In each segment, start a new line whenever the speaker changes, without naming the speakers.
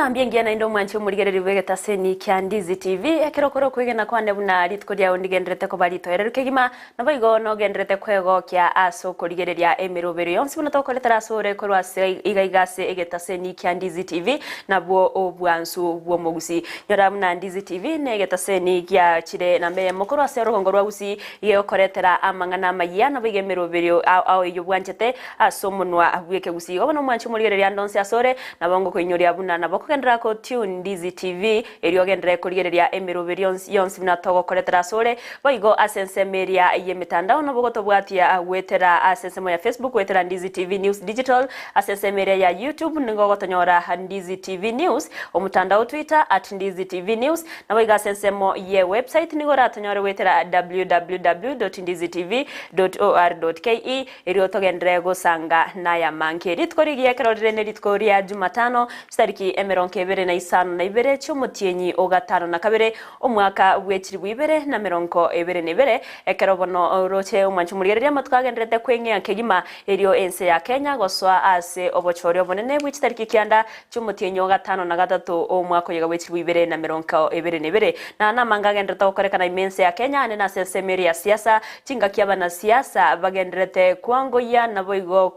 Nimambia ngia na indo mwanchi umurigereri wegeta seni kia Ndizi TV ekirokoro kwigena kwande buna ritkoria undigendrete ko barito ererukegima na boigo no gendrete kwego kia aso kurigereria emirobero yonsi buna tokoretera sore korwa igaigase egeta seni kia Ndizi TV na bwo obwansu bwo mogusi nyora buna Ndizi TV ne egeta seni kia chire na me mokoro ase ruhongo rwa gusi yekoretera amangana maya na boige emirobero ao iyo bwanchete aso munwa abweke gusi obono mwanchi umurigereria ndonse asore na bongo koinyoria buna na bokugendera ko tune Ndizi TV eriogendere kurigereria emirobero yonsi buna togokoretera sore boigo asensemeria ye mitandao no bogoto bwatia wetera asensemo ya Facebook wetera Ndizi TV News Digital asensemeria ya YouTube ningo gotonyora Ndizi TV News omutandao Twitter @Ndizi TV News na boiga asensemo ye website ningo ratonyora wetera www.ndizitv.or.ke erio togendere gosanga na ya manke ritkorigie kerorene ritkoria Jumatano stariki emeronke ibere na isano na ibere cy'umutienyi ogatano na kabere omwaka w'ekiri bwibere na meronko ibere nebere ekerobono roche umwanchi murigereria matwagendrete kwenge akegima erio ense ya Kenya goswa ase obochorio bonene bw'itariki kyanda cy'umutienyi ogatano na gatatu omwaka yega w'ekiri bwibere na meronko ibere nebere na namanga gendrete okorekana imense ya Kenya ane na sensemeri ya siasa chinga kyabana siasa bagendrete kwangoya na boigo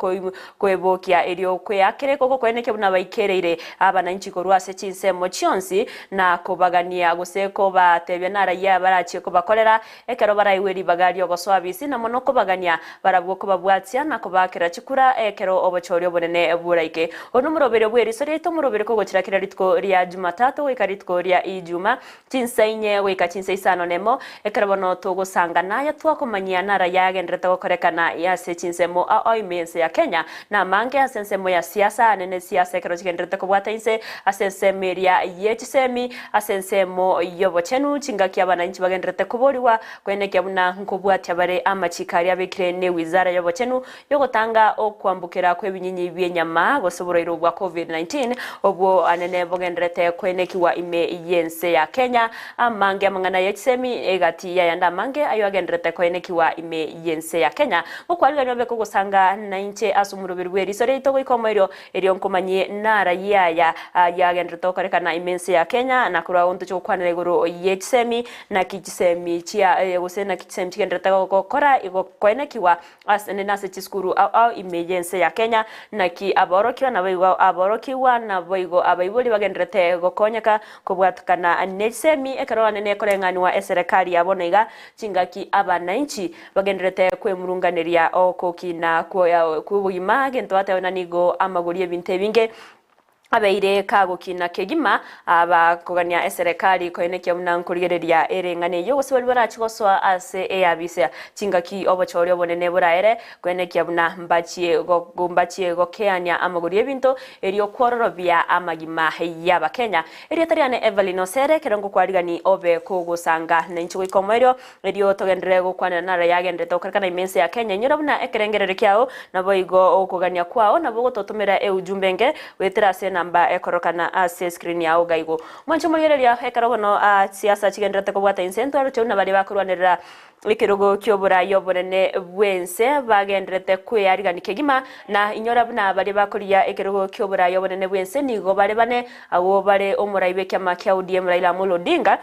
kwebokia erio kweyakere koko kweneke buna baikereire abana inchi korwa se chinsemo chionsi na kubagania guseko batebya naraya barachie kubakorera ekero baraiweri bagario goswabisi na mono kubagania barabwo kubabwatia na kubakira chikura ekero obochorio bonene buraike onumurobere bweri sorito murobere ko gochirakira ritko ria Jumatatu wikaritko ria Ijuma chinsainye wika chinsaisano nemo ekero bono tugusanga naye twakomanyia naraya gendrete gokorekana ya se chinsemo imense ya Kenya na mange asensemo ya siasa nene siasa ekero gendrete kubwata inse asensemeria yechisemi asensemo yobochenu chingaki abananchi bagendrete kuboriwa kweneke buna nkobwatya bare amachikari abekire ne wizara yobochenu yogotanga okwambukira kwebinyinyi byenyama gosoboroiro bwa COVID-19 obwo anene bogendrete kwenekiwa ime yense ya Kenya amange amangana yechisemi egati ya yanda mange ayo agendrete kwenekiwa ime yense ya Kenya okwalira nyobe kugusanga na inche asumurubiri bwerisore ito goikomoiro erio nkomanye nara ya gendrete okorekana imense ya Kenya na kura onto chokwanira iguru yechisemi na kichisemi chia gusena kichisemi gendrete gokora igokwenekiwa asene nase chiskuru au emergency ya Kenya na ki aborokiwa na boigo aborokiwa na boigo abaibuli bagendrete gokonyeka kubwatukana nechisemi ekarone ne korengani wa serikali yabonega chingaki abananchi bagendrete kwemurunganiria okokina kubuyima gento atawona nigo amagurie binte binge abeire kagukina kegima abakogania serikali koenekia muna nkurigereria erengane yo gosebali barachigoswa ase eyabise chingaki obochorio bonene buraere koenekia muna mbachie gokeania amaguri ebinto erio kwororobia amagima yaba Kenya erio tariane Evelyn Osere kerongo kwarigani obe kugusanga nenchi goikomerio erio togendere gukwana nara yagendete okarikana imense ya Kenya nyora buna ekerengerere kyao na boigo okugania kwao na bogo totumira eujumbenge wetera namba ekorokana ase screen ya ogaigo mwancho mulireria ekarogono siasa chigendrete kubwata insento aro chona bali bakurwanira ikirugo kyobura yobonene bwense bagendrete kweyarigani kegima na inyora buna bali bakuria ikirugo kyobura yobonene bwense nigo bale bane awo bale omuraibe kyama kya ODM Raila Amolo Odinga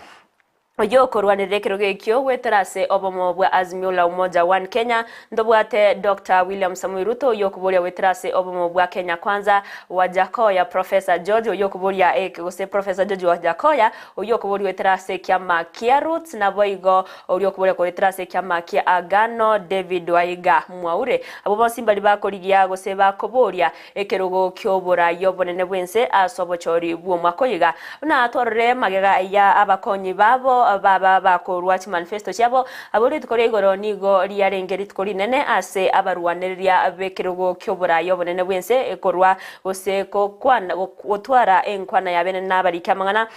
oyo korwanire kirogekyo weterase obomo bwa Azimio la Umoja One Kenya ndobwate Dr. William Samoei Ruto oyo kuboria weterase obomo bwa Kenya kwanza wajakoya Professor George oyo kuboria gose Professor George wajakoya oyo kuboria weterase kyama kia Roots na boigo oyo kuboria weterase kyama kia Agano David Waiga Mwaure abo basimba libakorigia gose bakoboria ekerogo kyobora yobonene bwense asobochori bwo mwakoyiga na atwarire magega ya abakonyi babo baba bakorwa chi manifesto cyabo abori tukore igoro nigo riarengeri tukori nene ase abarwanirya bekirugo kyobora yobonene bwense ekorwa gose ko kwana gotwara enkwana yabene nabari kamangana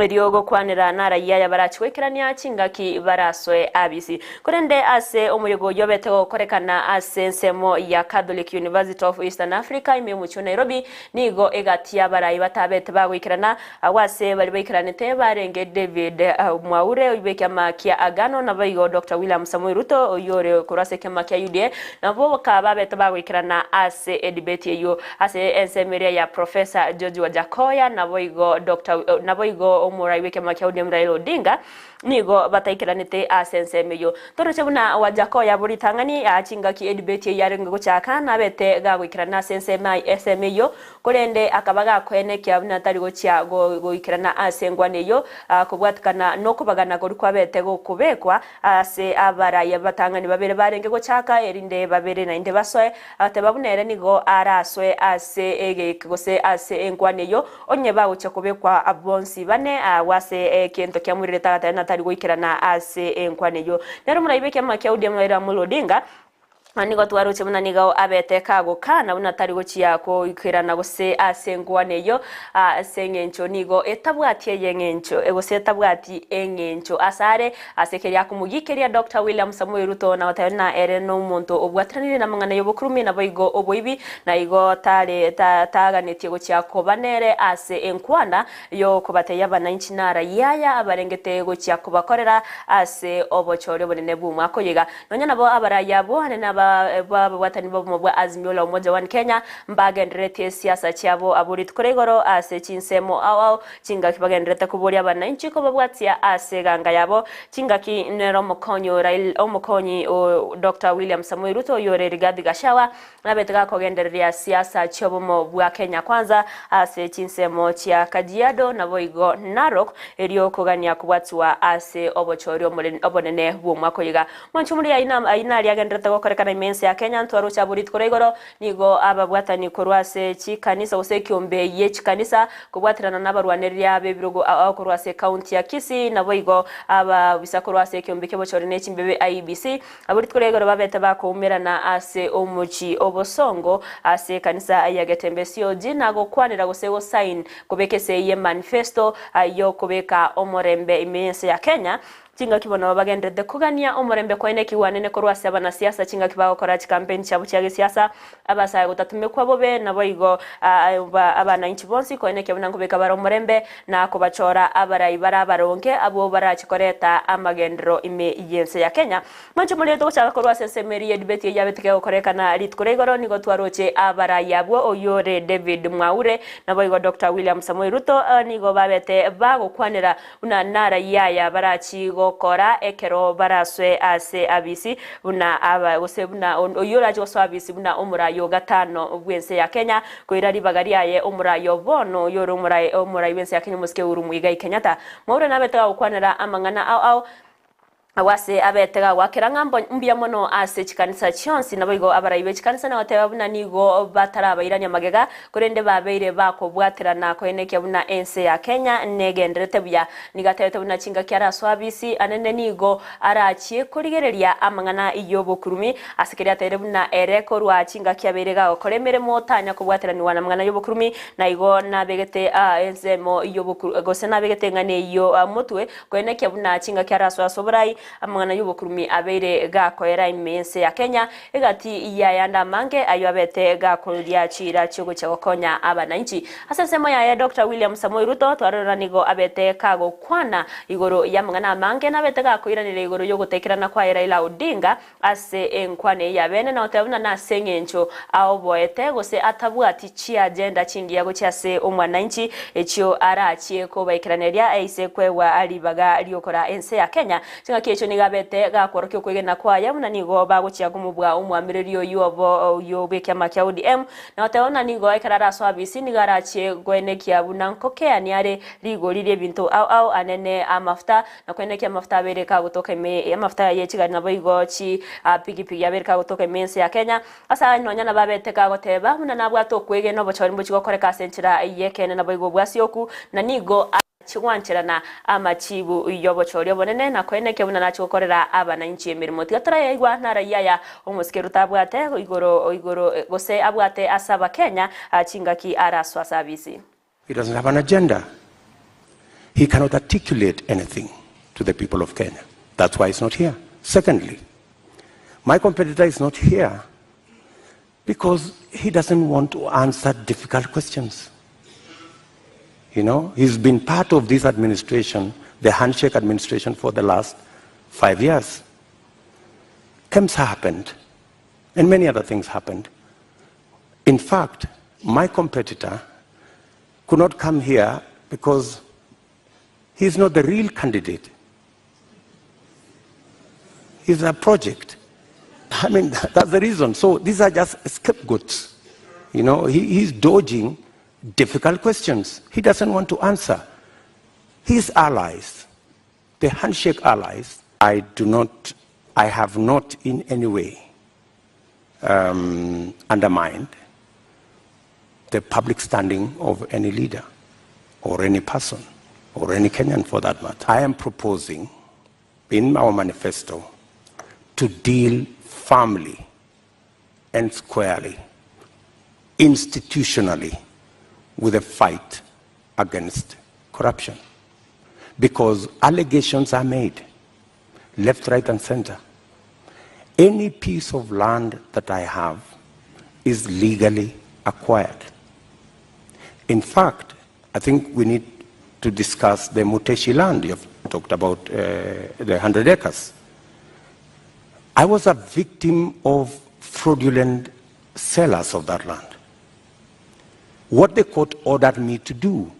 Riogo kwanira na raia ya barachwekerania chingaki baraswe abisi kurende ase umuyogo yobete korekana ase nsemo ya Catholic University of Eastern Africa ime mucho Nairobi nigo egatia barayi batabete bagwikirana awase bari bayikiranite barenge David Mwaure ubeke makia agano na bayigo Dr. William Samuel Ruto yore kurase kemakia UDA nabo bakaba bete bagwikirana ase edibeti yo ase ensemeria ya Professor George Wajakoya na bayigo omurai weke makia UDM Raila Odinga nigo bataikiranite asensemeyo torocebuna Wajakoya buri tangani achingaki edibeti yarenga guchaka nabete gagwikirana sensemeyo kurende akabaga kwene kyabuna tari gochya goikirana asengwaneyo kubwatkana no kubagana gori kwabete go kubekwa ase abaraye batangani babere barenge guchaka erinde babere na inde basoe atebabunere nigo araswe ase egekose ase engwaneyo onye bawuche kubekwa abonsi bane wase kento kya muri leta na tari goikirana ase enkwaneyo nero murayibeke makia UDM Raila Odinga Anigo tuwaruche muna nigao abete kago kana unatari gochia ko ikirana gose asengwaneyo asengencho nigo etabwati yengencho egose etabwati engencho asare asekeria kumugikiria Dr. William Samuel Ruto na watayona ereno muntu obwatranire na mangana yobukurumi na boigo oboibi na igo tare taganetye gochia ko banere ase enkwana yo kubateya bananchi nara yaya abarengete gochia kubakorera ase obochore bonene bumwa koyiga nonya nabo abaraya bo na watani bobo mwa Azimio la Umoja wa Kenya mbagendrete siasa cyabo aburit kuregoro ase chinsemo awo chinga kibagendrete kuboria bananchi ko babwatia ase ganga yabo chinga ki nero mokonyo Raila omokonyi Dr. William Samuel Ruto yore Rigathi Gachagua nabetega kogenderia siasa cyobo mo bwa Kenya kwanza ase chinsemo chia Kajiado na boigo Narok erio kogania kubwatua ase obochorio obonene bumwa koyiga manchumuri aina yagendrete gokorekana imense ya Kenya ntwarucha burit kuregoro nigo ababwatani korwase chikanisa ose kiombe ye chikanisa kubwatirana n'abarwaneria bebirogo korwase county ya Kisii na boigo aba bisakorwase kiombe kebochorene chimbebe IBC aburit kuregoro babete bakumirana ase omuchi obosongo ase kanisa ya Getembesio jina go kwanira gosego sign kubekese ye manifesto yo kubeka omorembe imense ya Kenya chinga kibono bagendrede kugania omorembe kwene kiwanene korwase abana siasa chinga kibago korachi campaign cyabo cyage siasa abasaya gutatume kwa bobe na boigo abana inchi bonsi kwene kibona ngubeka baro omorembe na kubachora abarayi barabaronke abo barachikoreta amagendro ime yense ya Kenya mancho muri to cyaka korwase semeri edibeti yabetike gukorekana ritkuregoro nigo twaroche abarayi abo oyore David Mwaure na boigo Dr. William Samuel Ruto nigo babete bago kwanira una nara yaya barachi kora ekero baraswe ase abisi buna aba gosebuna oyora jo swabisi buna omurayo gatano bwense ya Kenya koirari bagariaye omurayo bono yoro omurayo bwense ya Kenya muske urumuiga Kenyatta Mwaure nabetega ukwanira amangana au awase abetega wakiranga mbya mono ase chikanisa chionsi naboigo abarayibe chikanisa na wateba buna nigo batarabayiranya magega kurende babeire bakobwatirana koeneke buna ense ya Kenya negendrete bya nigatete buna chinga kyara swabisi anene nigo arachie kurigereria amangana iyobo kurumi asekeria tere buna ereko rwa chinga kyaberega okoremere motanya kobwatirani wana mangana iyobo kurumi na igo nabegete enzemo iyobo gose nabegete ngane iyo mutwe koeneke buna chinga kyara swasobrai amangana y'ubukurumi abeire gakoera imense ya Kenya egati yanda mange ayo abete gakoria chira cyogo cyagokonya abananchi asesemo ya Dr. William Samuel Ruto twarora nigo abete kago kwana igoro yamangana mange nabete gakoiranire igoro yo gutekerana kwa Raila Odinga ase enkwane ya bene na otabuna na sengencho aho boete gose atabwati chi agenda chingi yago cyase omwananchi ekyo arachie ko baikiraneria aise kwewa alibaga liokora ense ya Kenya chinga kecho nigabete gakorokyo kwegena kwaya muna nigo baguchia kumubwa umwamirerio yobo yobeke makia UDM na otabuna nigo ikarara swabisi nigarachie gwenekia bunankokea niare rigorire bintu au anene amafuta na kwenekia amafuta bereka gutoka me amafuta yechigari na boigo chi pigipigi yabereka gutoka mense ya Kenya asa nonya na babete kagoteba muna nabwato kwege no bochori mbuchiko koreka senchira yekene na boigo bwasioku na nigo chigwanchirana amachibu yobochori bonene na kweneke buna nacho korera abananchi emirimo tigatara yaigwa nara yaya omusike rutabwate igoro gose abwate asaba Kenya achingaki araswa service.
He doesn't have an agenda. He cannot articulate anything to the people of Kenya. That's why he's not here. Secondly, my competitor is not here because he doesn't want to answer difficult questions. You know, he's been part of this administration, the handshake administration, for the last 5 years. KEMS happened, and many other things happened. In fact, my competitor could not come here because he's not the real candidate. He's a project. I mean, that's the reason. So these are just scapegoats. You know, he's dodging difficult questions. He doesn't want to answer. His allies, the handshake allies, I have not in any way undermined the public standing of any leader or any person or any Kenyan for that matter. I am proposing in our manifesto to deal firmly and squarely, institutionally, with a fight against corruption. Because allegations are made, left, right, and center. Any piece of land that I have is legally acquired. In fact, I think we need to discuss the Muteshi land. You've talked about the 100 acres. I was a victim of fraudulent sellers of that land. What the court ordered me to do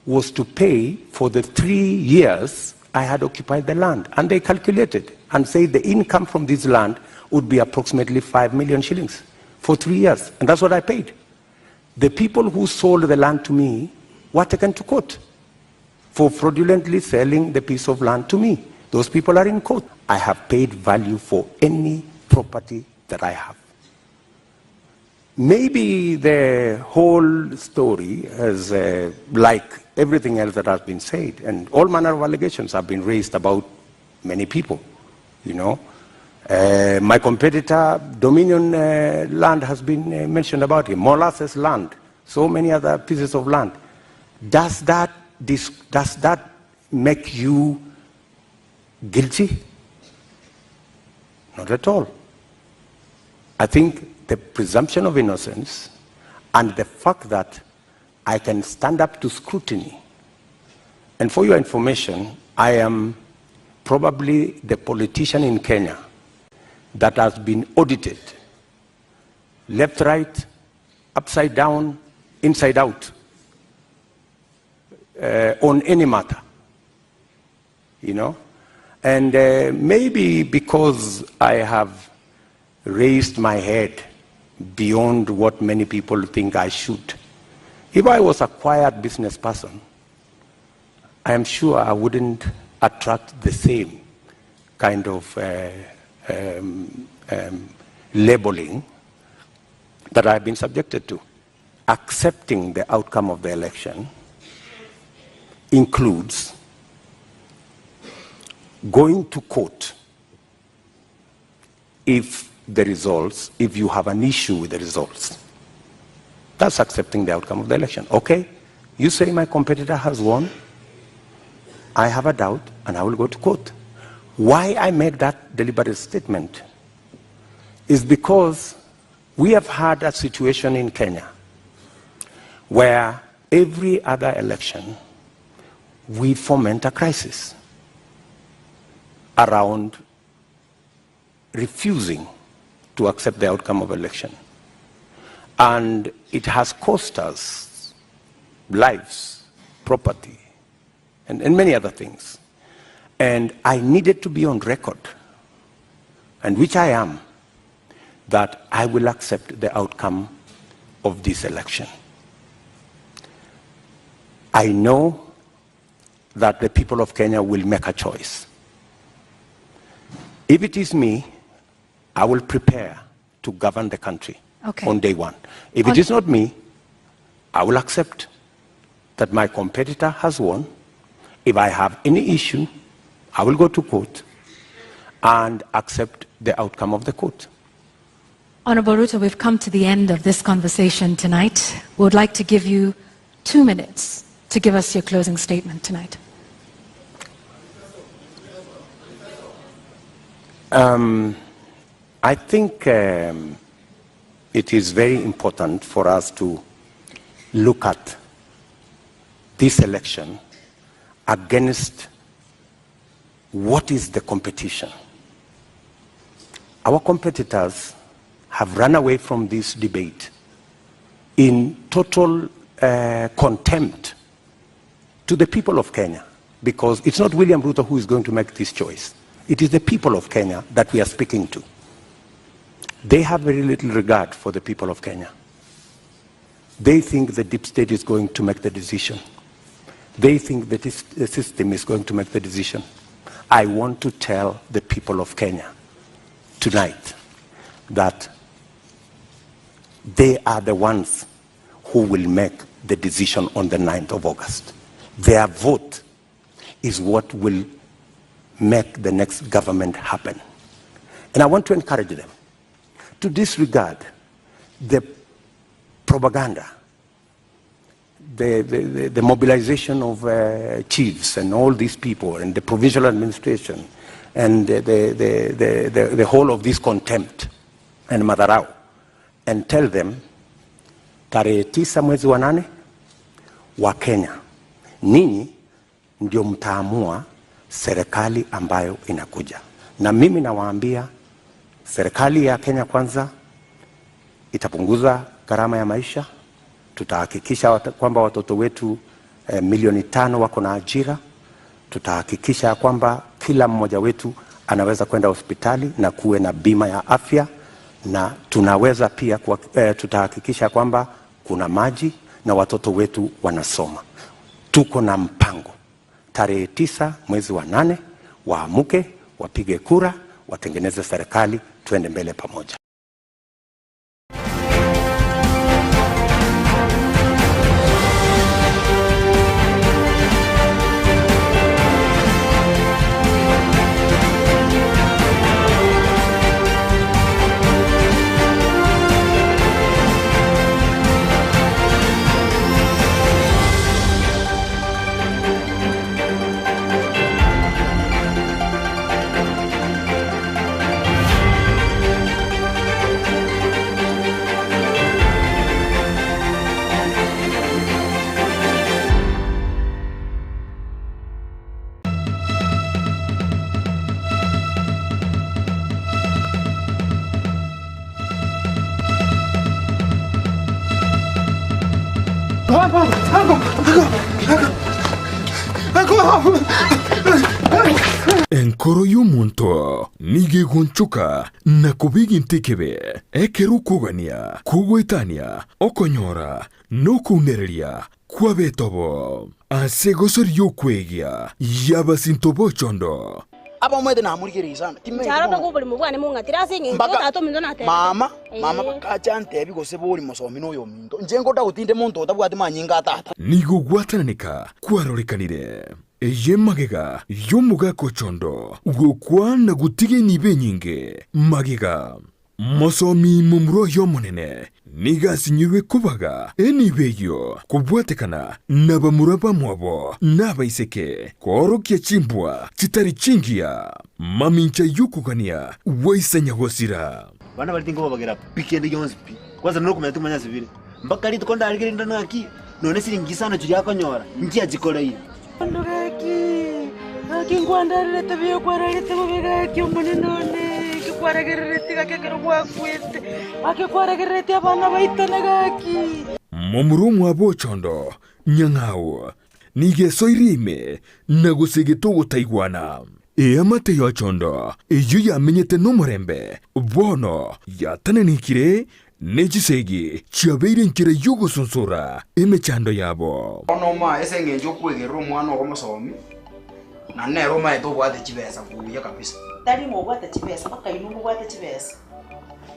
was to pay for the 3 years I had occupied the land. And they calculated and said the income from this land would be approximately 5 million shillings for 3 years. And that's what I paid. The people who sold the land to me were taken to court for fraudulently selling the piece of land to me. Those people are in court. I have paid value for any property that I have. Maybe the whole story is like everything else that has been said, and all manner of allegations have been raised about many people, you know. My competitor, Dominion land, has been mentioned about him, Molasses land, so many other pieces of land. Does that make you guilty? Not at all. I think the presumption of innocence and the fact that I can stand up to scrutiny. And for your information, I am probably the politician in Kenya that has been audited, left, right, upside down, inside out, on any matter, you know. And maybe because I have raised my head beyond what many people think I should. If I was a quiet business person, I am sure I wouldn't attract the same kind of labeling that I've been subjected to. Accepting the outcome of the election includes going to court if you have an issue with the results. That's accepting the outcome of the election. Okay, you say my competitor has won, I have a doubt, and I will go to court. Why I make that deliberate statement is because we have had a situation in Kenya where every other election we foment a crisis around refusing to accept the outcome of election. And it has cost us lives, property, and many other things. And I needed to be on record, and which I am, that I will accept the outcome of this election. I know that the people of Kenya will make a choice. If it is me, I will prepare to govern the country on day one. If it is not me, I will accept that my competitor has won. If I have any issue, I will go to court and accept the outcome of the court.
Honorable Ruto, we've come to the end of this conversation tonight. We would like to give you 2 minutes to give us your closing statement tonight.
I think it is very important for us to look at this election against what is the competition. Our competitors have run away from this debate in total contempt to the people of Kenya, because it's not William Ruto who is going to make this choice. It is the people of Kenya that we are speaking to. They have very little regard for the people of Kenya. They think the deep state is going to make the decision. They think that the system is going to make the decision. I want to tell the people of Kenya tonight that they are the ones who will make the decision on the 9th of August. Their vote is what will make the next government happen. And I want to encourage them to disregard the propaganda, the mobilization of chiefs and all these people and the provincial administration and the whole of this contempt and madharau, and tell them tarehe 9 mwezi wa 8 wa Kenya, ninyi ndio mtaamua serikali ambayo inakuja. Na mimi nawaambia serikali ya Kenya Kwanza itapunguza gharama ya maisha. Tutahakikisha kwamba watoto wetu milioni 5 wako na ajira. Tutahakikisha kwamba kila mmoja wetu anaweza kwenda hospitali na kuwe na bima ya afya, na tunaweza pia tutahakikisha kwamba kuna maji na watoto wetu wanasoma. Tuko na mpango. Tarehe 9 mwezi wa 8 waamuke, wapige kura, watengeneze serikali, tuende mbele pamoja.
Enkoro y'omuntu nigegonchuka na kubigintikebe ekeru kugania kugwetania okonyora nokunereria kwabetobo asegosor yokwegia yabasintobo chondo
aba mwede na murigiri sana
charo to gobuli mubwane mungatira singi tato mindo na te
mama bakachante bigose buri musomi no yo mindo njengo da utinde muntu otabwati manyinga tata
nigo gwatananika kwarorikanire eye magega yomuga kochondo gukwana gutige nibe nyinge magega mosomi mumro yomonene niga sinyirwe kubaga enibeyo kubwatekana nabamuraba mwabo nabaiseke korokia chimbwa chitari chingia mamincha yukugania waisanya gosira
bana balitingo bagera pikende yonspi kwanza no kumenya tumanya sibire mpaka lito konda aligere ndana aki none siringisana churi yakonyora njia jikorai
aki ngwandarire tabiyo kwararite bobega ki umuntu none ki kwaragerete kakekero bwakwete aki kwaragerete abana baitanaga
momuru mwabo chondo nyangao nige soirime nagusegeto gutaigwana amate yo chondo eyo yamenyete no murembe bono yatanenikire nejisegi chabeire nkire yugo sunsura emechando yabo
ono ma esenge njokwegero mwana okomosomi na nero ma eto bwate chibesa kuya kabisa
tali mo bwate chibesa baka inu bwate chibesa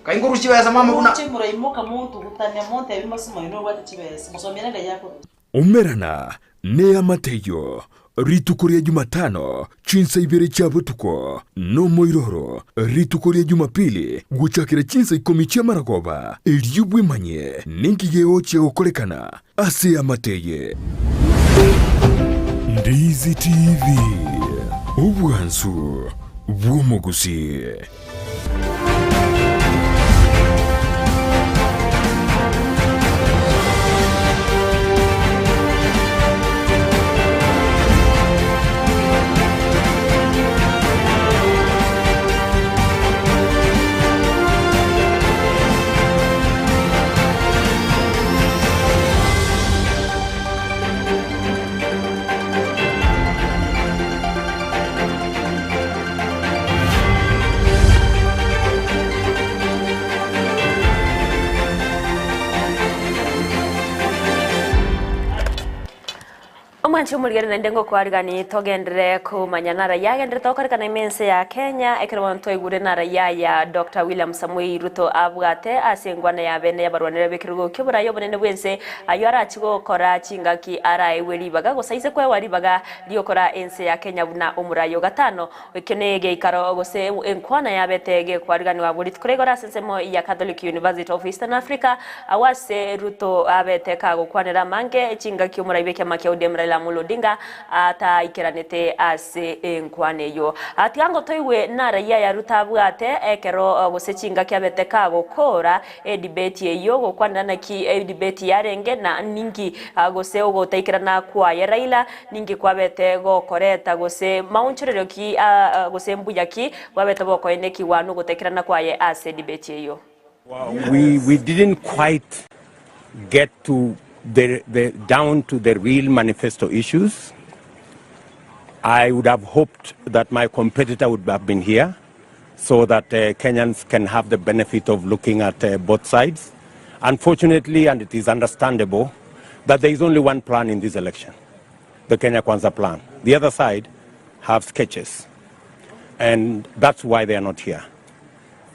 kainguru chibesa mama kuna
chimura imoka muntu kutanya monte abimosimo inu bwate chibesa musomera yako
umerana ne amateyo ritukuria Jumatano chinsa ibere chabutuko no moiroro ritukuria Jumapili guchakira chinsa ikomichia maragoba eliubwe manye ninkige oche okolekana ase amateye Ndizi TV obwansu bw'omugusi.
Omwanchi omurigere nendengo kwarigani togendere kumanya nara yagendere tokoreka imense ya Kenya ekero nto igure nara ya Dr. William Samuel Ruto abwate asengwana ya bene yabarwanire bekirugo kibura yobonene bwense ayo arachigo kora chingaki araiweri baga gosaise kwe wari baga liokora ense ya Kenya buna omurayo gatano ekenege ikaro gose enkwana ya betege kwarigani waburi tukuregora sensemo ya Catholic University of Eastern Africa awase Ruto abete kago kwanera mange chingaki omuraibeke makya udemra Mulodinga ata ikiranete ase enkwane yo atiango toiwe nara ya rutabwate ekero gusechinga kyabeteka gukora debate yeyo gokwandana ki debate yarenge na ningi gose ogotaikirana kwa ya Raila ningi kwabete gokoreta gose maunchurero ki gose mbuya ki kwabete bokoeneki wanu gotaikirana kwa ya ase debate yeyo.
We didn't quite get to down to the real manifesto issues. I would have hoped that my competitor would have been here so that Kenyans can have the benefit of looking at both sides. Unfortunately, and it is understandable, that there is only one plan in this election, the Kenya Kwanza plan. The other side have sketches, and that's why they are not here.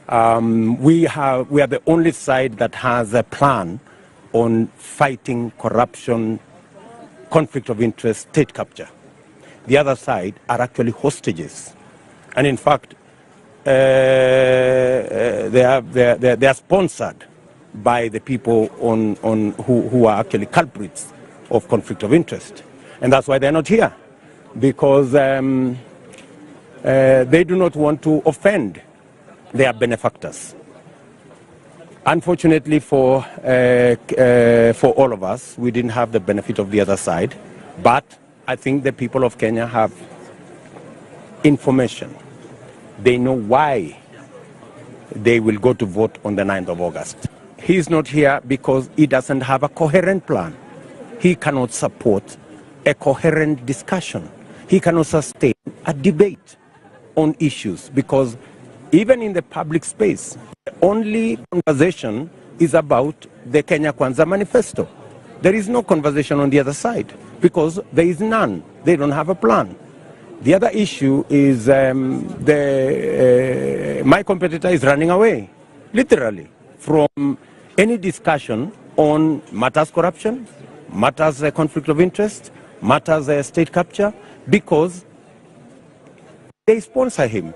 We are the only side that has a plan on fighting corruption, conflict of interest, state capture. The other side are actually hostages. And in fact, they are sponsored by the people who are actually culprits of conflict of interest. And that's why they're not here, because they do not want to offend their benefactors. Unfortunately for all of us, we didn't have the benefit of the other side, but I think the people of Kenya have information. They know why they will go to vote on the 9th of August. He's not here because he doesn't have a coherent plan. He cannot support a coherent discussion. He cannot sustain a debate on issues because even in the public space, the only conversation is about the Kenya Kwanza manifesto. There is no conversation on the other side because there is none. They don't have a plan. The other issue is my competitor is running away, literally, from any discussion on matters corruption, matters conflict of interest, matters state capture, because they sponsor him.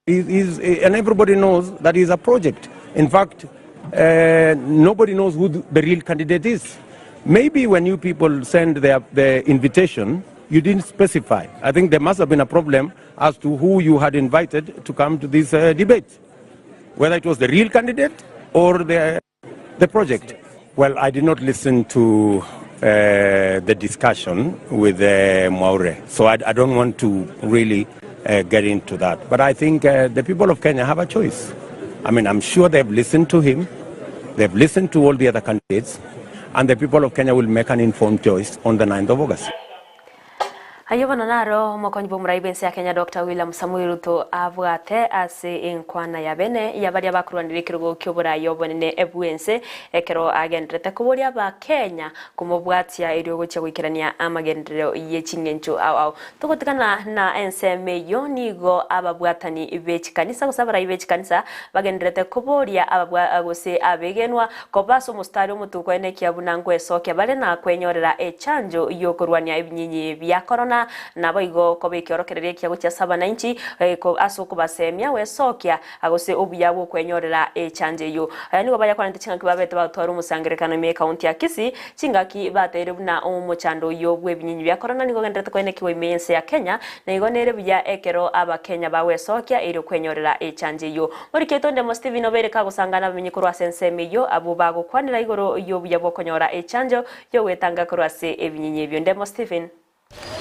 And everybody knows that he's a project. In fact, nobody knows who the real candidate is. Maybe when you people send the invitation, you didn't specify. I think there must have been a problem as to who you had invited to come to this debate, whether it was the real candidate or the project. Well, I did not listen to the discussion with Maure, so I don't want to really get into that. But I think the people of Kenya have a choice. I mean, I'm sure they've listened to him, they've listened to all the other candidates, and the people of Kenya will make an informed choice on the 9th of August.
Ayobana naro mokonyi bomuraibense ya Kenya Dr. William Samuel Ruto abwate ase enkwana ya bene yabari abakurwanire kirugo kyobura yobonene ebwense ekero agendrete kuboria ba Kenya kumubwatia iryogo cyo gwikirania amagendero yechingencho aw tukotikana na enseme yonigo ababwatani bechikanisa gusabara ibechikanisa bagendrete kuboria ababwa gose abegenwa kobaso mustari omutuko ene kyabunangwe soke bale na kwenyorera echanjo yokurwania ebinyinyi bya corona korana nabo igo kobikiorokereria kia gucha 790 ko aso kubasemia wesokia agose obuya bwo kwenyorera echanje yo aya nigo baya kwanete chinga kibabete batwara umusangerekano me county ya Kisii chingaki batere buna umuchando yo bwebinyinyi bya korana nigo gendete kwene kiwe imense ya Kenya na igo nere bya ekero aba Kenya bawesokia iri kwenyorera echanje yo muri ketonde mo Steven obereka gusangana bimenye kurwa senseme yo abo bago kwanira igoro yo bya bwo konyora echanjo yo wetanga kurwa se ebinyinyi byo ndemo Steven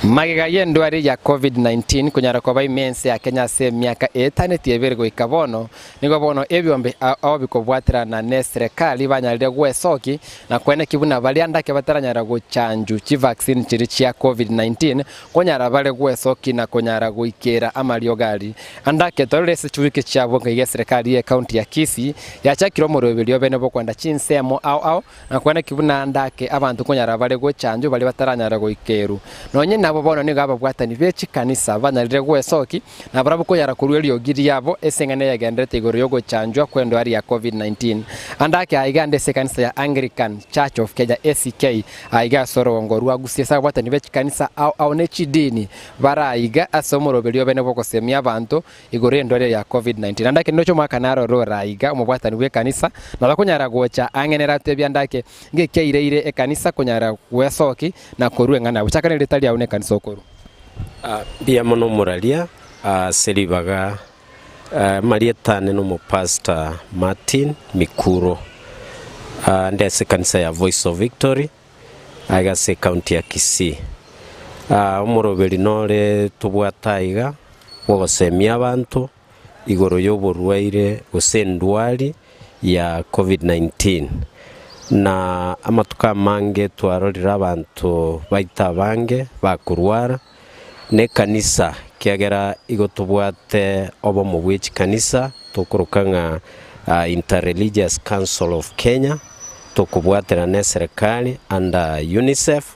Magiga yendwari ya COVID-19 kunyara kwa imense ya Kenya se miaka 8 tiebere ikabono nigo bono ebyombe aho bikobwatirana ne serikali banyalire gwesoki na kwene kibuna bali andake bataranyara guchanju chi vaccine chiri chia COVID-19 kunyara bale gwesoki na kunyara guikera amariogali andake torese chuike chabo ngiye serikali ya county ya Kisii yachakiro morobelio bene bokwanda chinsemo au na kwene kibuna andake abantu kunyara bale guchanju bali bataranyara guikeru nonye nabo bono ni gaba bwatani bechi kanisa banarire gwesoki na barabo ko yarakurweli ogiri yabo esengane yagendete igoro yogo chanjwa kwendo ari ya COVID-19 andake aigande se kanisa ya Anglican Church of Kenya ACK aiga soro ngorwa gusesa bwatani bechi kanisa au nechidini baraiga asomorobelio bene boko semia abantu igoro endore ya COVID-19 andake ndocho mwaka naro ro raiga umubwatani we kanisa na bakunyara gocha angenera tebya ndake ngekeire e kanisa kunyara gwesoki na korwe ngana buchakane letali ya kanisa okoro
bia mono muralia seribaga marietane no pastor Martin Mikuro ndese kanisa ya Voice of Victory aga se county ya Kisii umuroberi nore tubwataiga wogosemia abantu igoro yoborwaire usendwali ya COVID-19 na amatuka mange twarorira abantu baita bange bakurwara ne kanisa kiagera igotubwate obo mu bwichi kanisa tukurukanga Interreligious Council of Kenya tukubwatira ne serikali anda UNICEF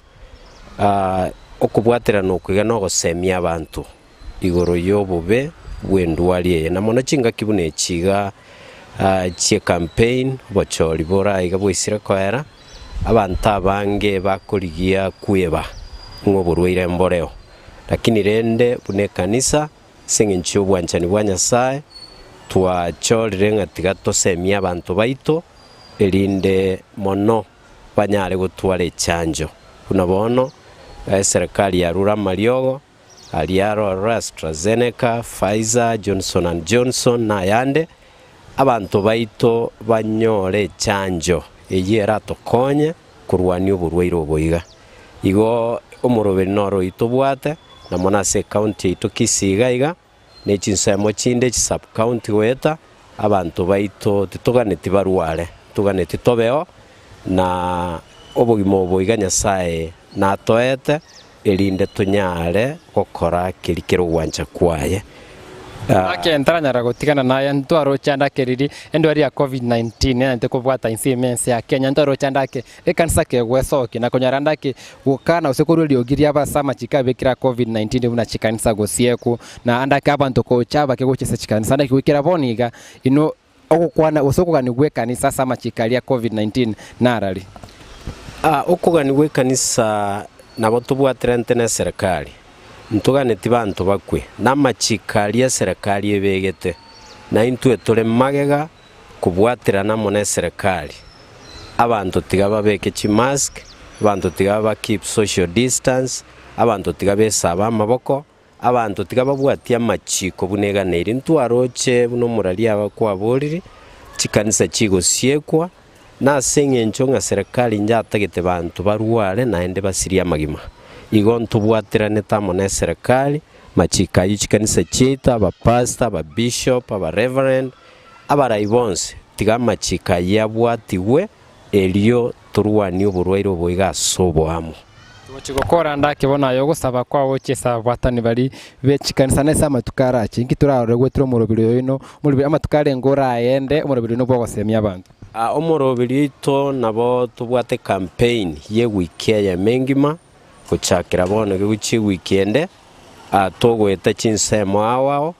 okubwatira no kwiga no gosemia abantu igoro yobube bwendwali na mono chinga kibune chiga chie campaign bochori bora iga bwisira kwera abantu abange bakurigia kweba ngoburwire mboreo lakini rende bune kanisa singinchi obwanchani bwa Nyasaye twachorire ngatiga tosemia abantu baito elinde mono banyare gutwara echanjo kuna bono serikali ya rura mariogo aliaro AstraZeneca Pfizer Johnson & Johnson na yande abantu baito banyore chanjo eyera tokonye kurwani oburwaire oboiga igo omuroberi noro itobwate na monase county ito Kisii iga ne chinsemo chinde sub county weta abantu baito titoganeti barware tuganeti tobeo na obogimo oboiga Nyasaye na toete elinde tunyare gukora kirikero gwancha kwaye
akentara nyara gutigana naye ntwaro chanda keriri endwari ya COVID-19 nante kubwata insimense ya Kenya ntwaro chanda ke ekanisa ke gwesoki na kunyara ndake gukana usekuruli ogiria basama chikabekira COVID-19 buna chikanisa gosieku na andake abantu ko chaba ke gochese chikanisa ndake wikira boniga ino okukwana usokugani gwe kanisa sama chikalia COVID-19 narali
okugani gwe kanisa nabo tubwatira ntene serikali ntugane tibantu bakwe namachikali ya serikali ebegete na intwe tole magega kubwatira namo ne serikali abantu tigaba beke chi mask abantu tigaba keep social distance abantu tigabe saba amaboko abantu tigaba bwatia machiko bunega neri ntwaroche buno murali abakwa boriri chikanisa chigo siekwa na sengencho nga serikali njatagete bantu barware naende basiria magima igo ntubwatira netamo ne serikali machika yichikanisa chita aba pastor aba bishop aba reverend abaraibonse tiga machika yabwatiwe elio turwani oburwaire oboiga sobo amo
chigokora ndake bona yo gusaba kwa wochesa bwatani bali bechikanisa nesa matukara chingi turarore gwetro murobiro ino murobiro amatukare ngora ayende murobiro no bwogosemia abantu
omurobiro ito nabo tubwate campaign ye weekend ya mengima kuchakira bono guchi weekend togweta chinsemo awao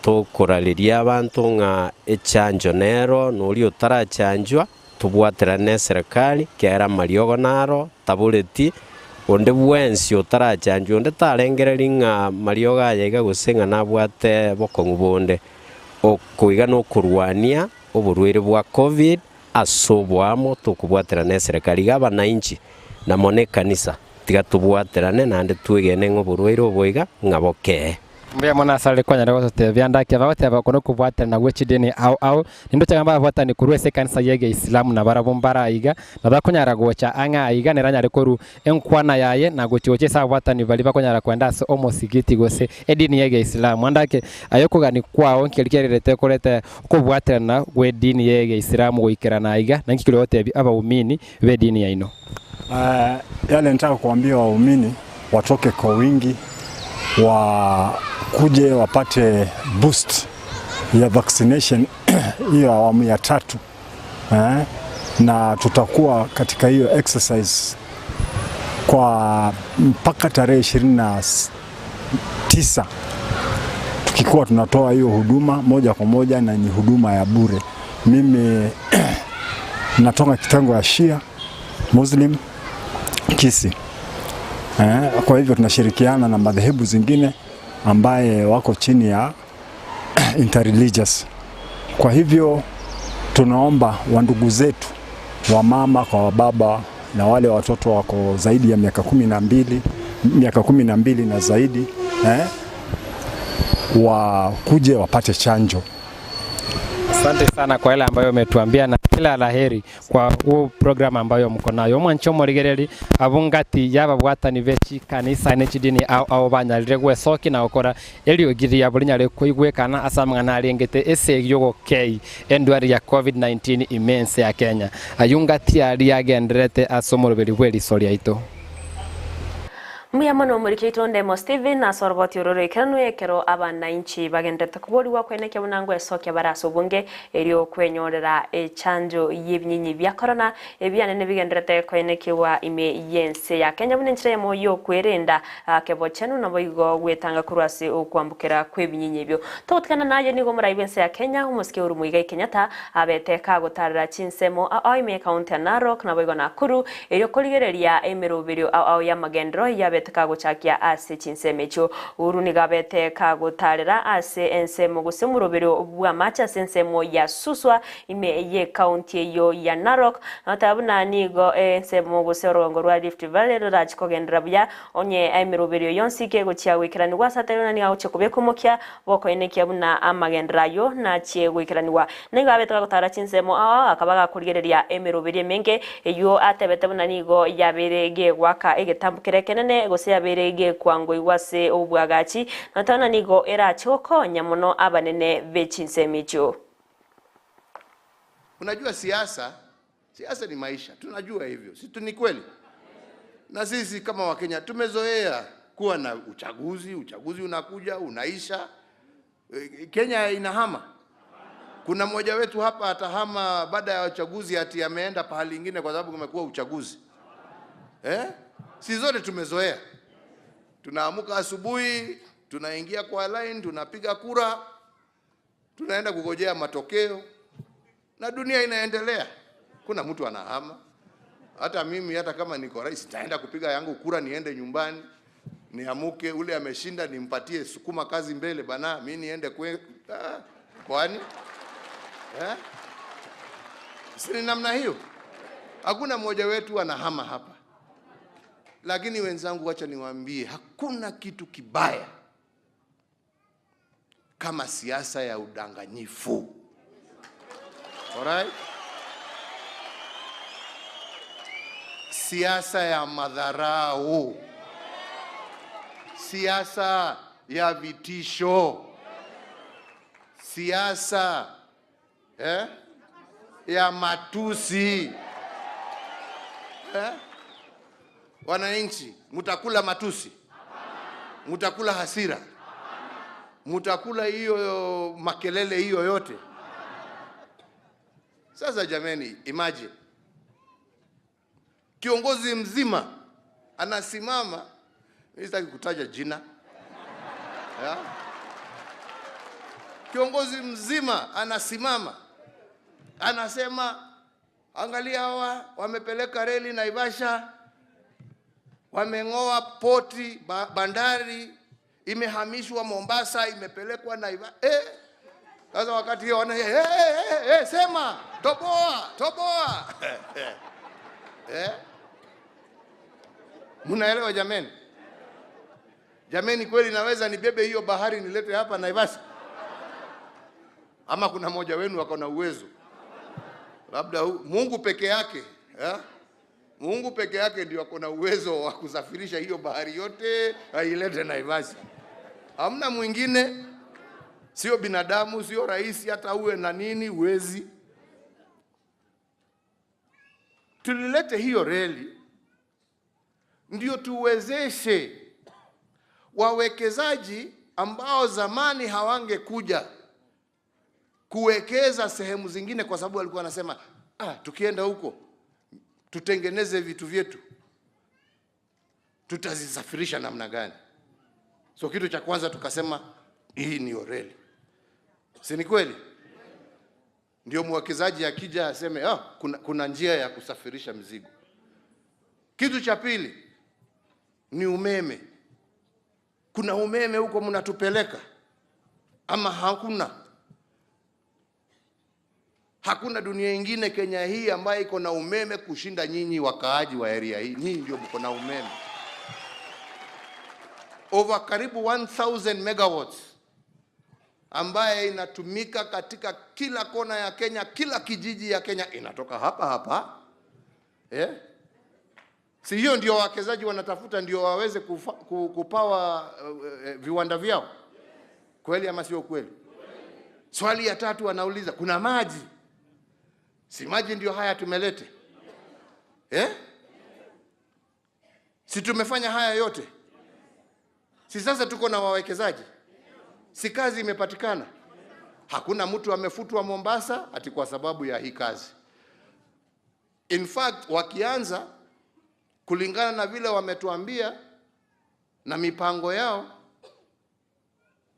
tokoraliria abantu nga echanjo nero nuri utarachanjwa tubwatira ne serikali kera mariogo naro tabuleti onde bwensi otarachanjwa onde tarengereri ng'a mario gaya iga gusenga nabwate bokongu bonde okuiga no kurwania oburwire bwa covid asobwamo tukubwatera ne serikali gaba na inchi na mone kanisa tiga tubwaterane nande twegene ng'oburwire oboiga ng'aboke
mbya mona sale konya rego te byanda ke bawote bakono kubwatera na gwechi deni au nindo changamba bwata ni kurwese kanisa yege islamu na barabombara iga na bakonya gocha anga iga neranya rekoru enkwana yaye na gochoche sa bwata ni bali bakonya kwenda so omosigiti gose edini yege islamu andake ayoko gani kwao nkelikerete kolete kubwatera na gwe dini yege islamu goikera na iga na nkikilo yote abaumini be dini ya ino.
Yale nataka kuambia waumini watoke kwa wingi kuje wapate boost ya vaccination hiyo awamu ya 3 na tutakuwa katika hiyo exercise kwa mpaka tarehe 29 tukikuwa tunatoa hiyo huduma moja kwa moja na ni huduma ya bure. Mimi natoka kitengo ya Shia Muslim Kisi. Kwa hivyo tunashirikiana na madhehebu zingine ambaye wako chini ya interreligious. Kwa hivyo tunaomba wandugu zetu wa mama kwa wababa na wale watoto wako zaidi ya miaka 12 na zaidi wakuje wapate chanjo.
Asante sana kwa ile ambayo umetuambia na kila laheri kwa huu program ambayo mko nayo. Mwanchomo rigereri abungati yaba bwatani vechi kanisa nechidini au banyalire gwesoki na okora eli ogiri yabulinyale kuigwekana asamangana arengete ese yogo kei endwari ya COVID-19 immense ya Kenya. Ayungati ali agenderete asomoroberi bweli soria ito.
Muya mono murikito ndemo Steven na sorboti urore kanu ekero abana inchi bagendete kubori wakweneke bunango esoke baraso bunge elio kwenyorera echanjo yebnyinyi bya corona ebyane ne bigendete kweneke wa ime yense ya Kenya bunenchire mo yo kwerenda kebo chenu na boigo gwetanga kurwase okwambukira kwebinyinyi byo totkana naye nigo muri yense ya Kenya umuske uru muiga Kenyatta abeteka gutarira chinsemo aime county Narok na boigo Nakuru elio koligereria emeroberio au ya magendro ya kagochakia ase chinsemecho uruni gabete kagotarera ase ensemo gusemurobero bwa macha sensemo ya suswa ime ye county yo ya Narok natabuna nigo ensemo guserongo rwa Rift Valley raj kogendra bya onye emirobero yonsike gochia wikirani wasatero ni auche kubekomokya boko enekya buna amagendra yo na chie wikirani wa nigo abete kagotara chinsemo akabaga kurigereria emirobero menge yo atebete buna nigo yaberege waka egetambukire kenene gose aberege kwango iwase obwagachi natana nigo era choko nyamono abanene bechinsemicho.
Unajua siasa ni maisha, tunajua hivyo, si ni kweli? Na sisi kama Wakenya tumezoea kuwa na uchaguzi unakuja unaisha, Kenya inahama. Kuna mmoja wetu hapa atahama baada ya uchaguzi ati ameenda pahali ingine kwa sababu kumekuwa uchaguzi. Si zote tumezoea. Tunaamuka asubuhi, tunaingia kwa line, tunapiga kura, tunaenda kugojea matokeo na dunia inaendelea. Kuna mtu anahama. Hata mimi hata kama niko rais nitaenda kupiga yangu kura niende nyumbani, niamuke ule ameshinda nimpatie sukuma kazi mbele bana, mimi niende kwani? Si namna hiyo. Hakuna mmoja wetu anahama hapa. Lakini wenzangu, wacha niwaambie, hakuna kitu kibaya kama siasa ya udanganyifu. Alright? Siasa ya madharau. Siasa ya vitisho. Siasa ya matusi. Wananchi, mutakula matusi? Mutakula hasira? Mutakula hiyo makelele hiyo yote? Sasa jameni, imagine kiongozi mzima anasimama, mimi sitaki kutaja jina. Kiongozi mzima anasimama anasema, angalia hawa wamepeleka reli Naivasha wameng'oa poti, bandari imehamishwa Mombasa, imepelekwa Naivasha. Sasa wakati hiyo wana sema toboa. Mnaelewa jameni? Jameni, kweli naweza nibebe hiyo bahari nilete hapa Naivasha? Ama kuna mmoja wenu wako na uwezo? Labda Mungu peke yake, Mungu peke yake ndio ako na uwezo wa kusafirisha hiyo bahari yote ailete Naivasha. Hamna mwingine, sio binadamu, sio rais, hata uwe na nini uwezi. Tulilete hiyo reli ndio tuwezeshe wawekezaji ambao zamani hawangekuja kuwekeza sehemu zingine, kwa sababu walikuwa wanasema tukienda huko tutengeneze vitu vyetu, tutazisafirisha namna gani? So kitu cha kwanza tukasema hii ni reli. Si ni kweli? Ndio mwekezaji akija aseme kuna njia ya kusafirisha mzigo. Kitu cha pili ni umeme. Kuna umeme huko mnatupeleka ama hakuna? Hakuna dunia ingine Kenya hii ambayo iko na umeme kushinda nyinyi wakaaji wa area hii. Nyinyi ndio mko na umeme. Over karibu 1000 megawatts ambaye inatumika katika kila kona ya Kenya, kila kijiji ya Kenya inatoka hapa. Si hiyo ndio wawekezaji wanatafuta, ndio waweze kupawa viwanda vyao? Kweli ama sio kweli? Swali ya tatu wanauliza, kuna maji? Si maji ndio haya tumelete? Si tumefanya haya yote? Si sasa tuko na wawekezaji? Si kazi imepatikana? Hakuna mtu amefutwa Mombasa ati kwa sababu ya hii kazi. In fact, wakianza kulingana na vile wametuambia na mipango yao,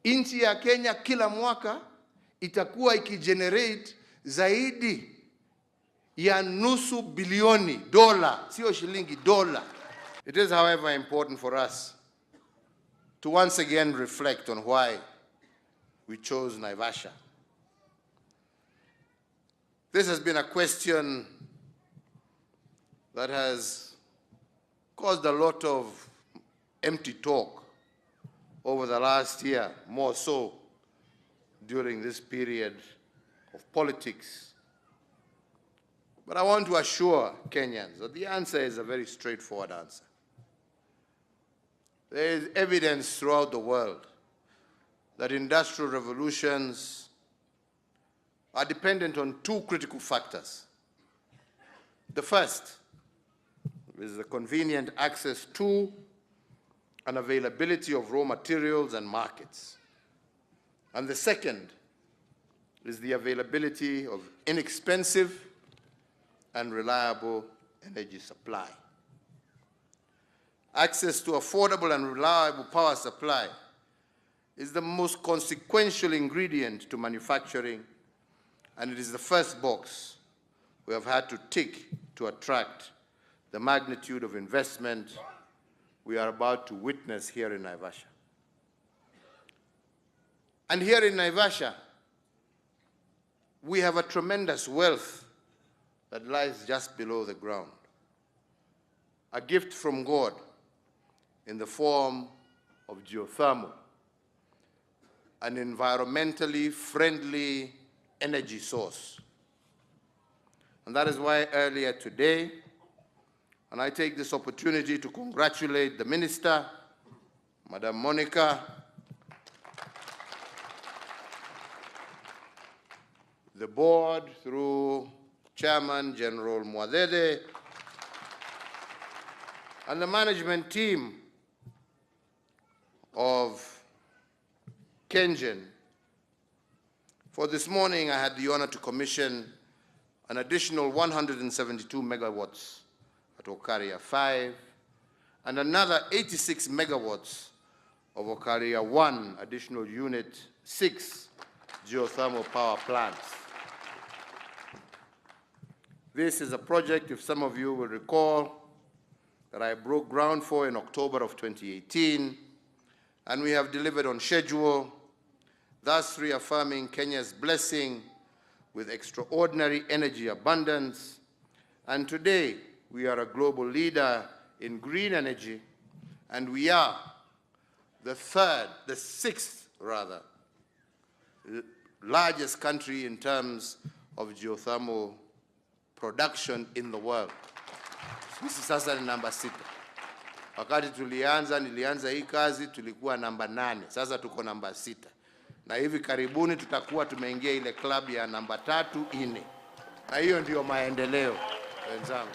nchi ya Kenya kila mwaka itakuwa ikigenerate zaidi ya nusu bilioni dola, sio shilingi, dola. It is however important for us to once again reflect on why we chose Naivasha. This has been a question that has caused a lot of empty talk over the last year, more so during this period of politics. But I want to assure Kenyans that the answer is a very straightforward answer. There is evidence throughout the world that industrial revolutions are dependent on two critical factors. The first is the convenient access to and availability of raw materials and markets. And the second is the availability of inexpensive and reliable energy supply. Access to affordable and reliable power supply is the most consequential ingredient to manufacturing, and it is the first box we have had to tick to attract the magnitude of investment we are about to witness here in Naivasha. And here in Naivasha, we have a tremendous wealth that lies just below the ground. A gift from God in the form of geothermal, an environmentally friendly energy source. And that is why earlier today, and I take this opportunity to congratulate the Minister, Madam Monica, the board through Chairman General Mwadede, and the management team of Kengen. For this morning, I had the honor to commission an additional 172 megawatts at Okaria 5, and another 86 megawatts of Okaria 1 additional unit 6 geothermal power plants. This is a project, if some of you will recall, that I broke ground for in October of 2018, and we have delivered on schedule, thus reaffirming Kenya's blessing with extraordinary energy abundance. And today, we are a global leader in green energy, and we are the sixth largest country in terms of geothermal production in the world. Sisi sasa ni namba 6. Wakati nilianza hii kazi tulikuwa namba 8. Sasa tuko namba 6. Na hivi karibuni tutakuwa tumeingia ile club ya namba 3, 4. Na hiyo ndio maendeleo wenzangu.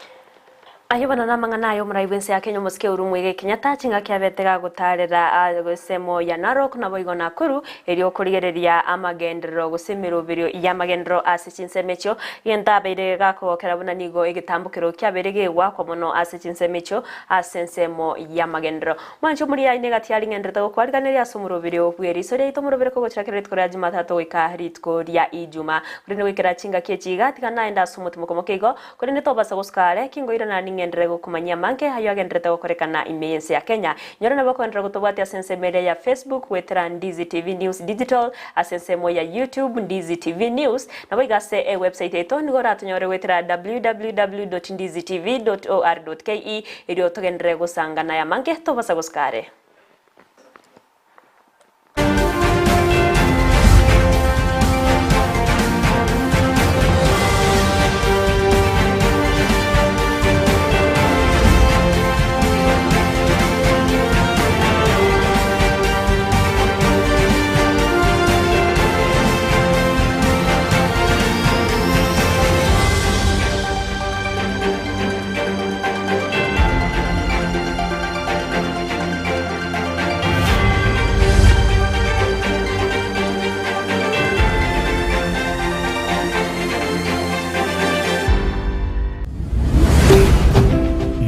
Ahibana na manganayo muraibense ya Kenya musike urumwege Kenyatta chinga kyabetega gutarira gusemo ya Narok na boigo nakuru eri kurigereria amagendero gusimiro birio ya magendero asichinsemecho yenda beire gako kerabuna nigo igitambukiro kyaberege wakwa muno asichinsemecho asensemo ya magendero mancho muri ya negati ali ngendero kwariganiria sumuro birio bweri sore itomuro bire ko guchakira twara Jumatatu ikaritko ya Ijuma kurine wikira chinga kechiga tigana enda sumutu mukomokego kurine tobasa guskare kingo irana ngendrego kumanya manke hayo agendrete gukorekana imense ya Kenya nyoro na bakondra gutobati asense media ya Facebook wetera Ndizi TV News Digital asense mo ya YouTube Ndizi TV News na boigase website eto nigora tunyore wetera www.ndizitv.or.ke iri otogendrego sangana ya manke tobasa guskare.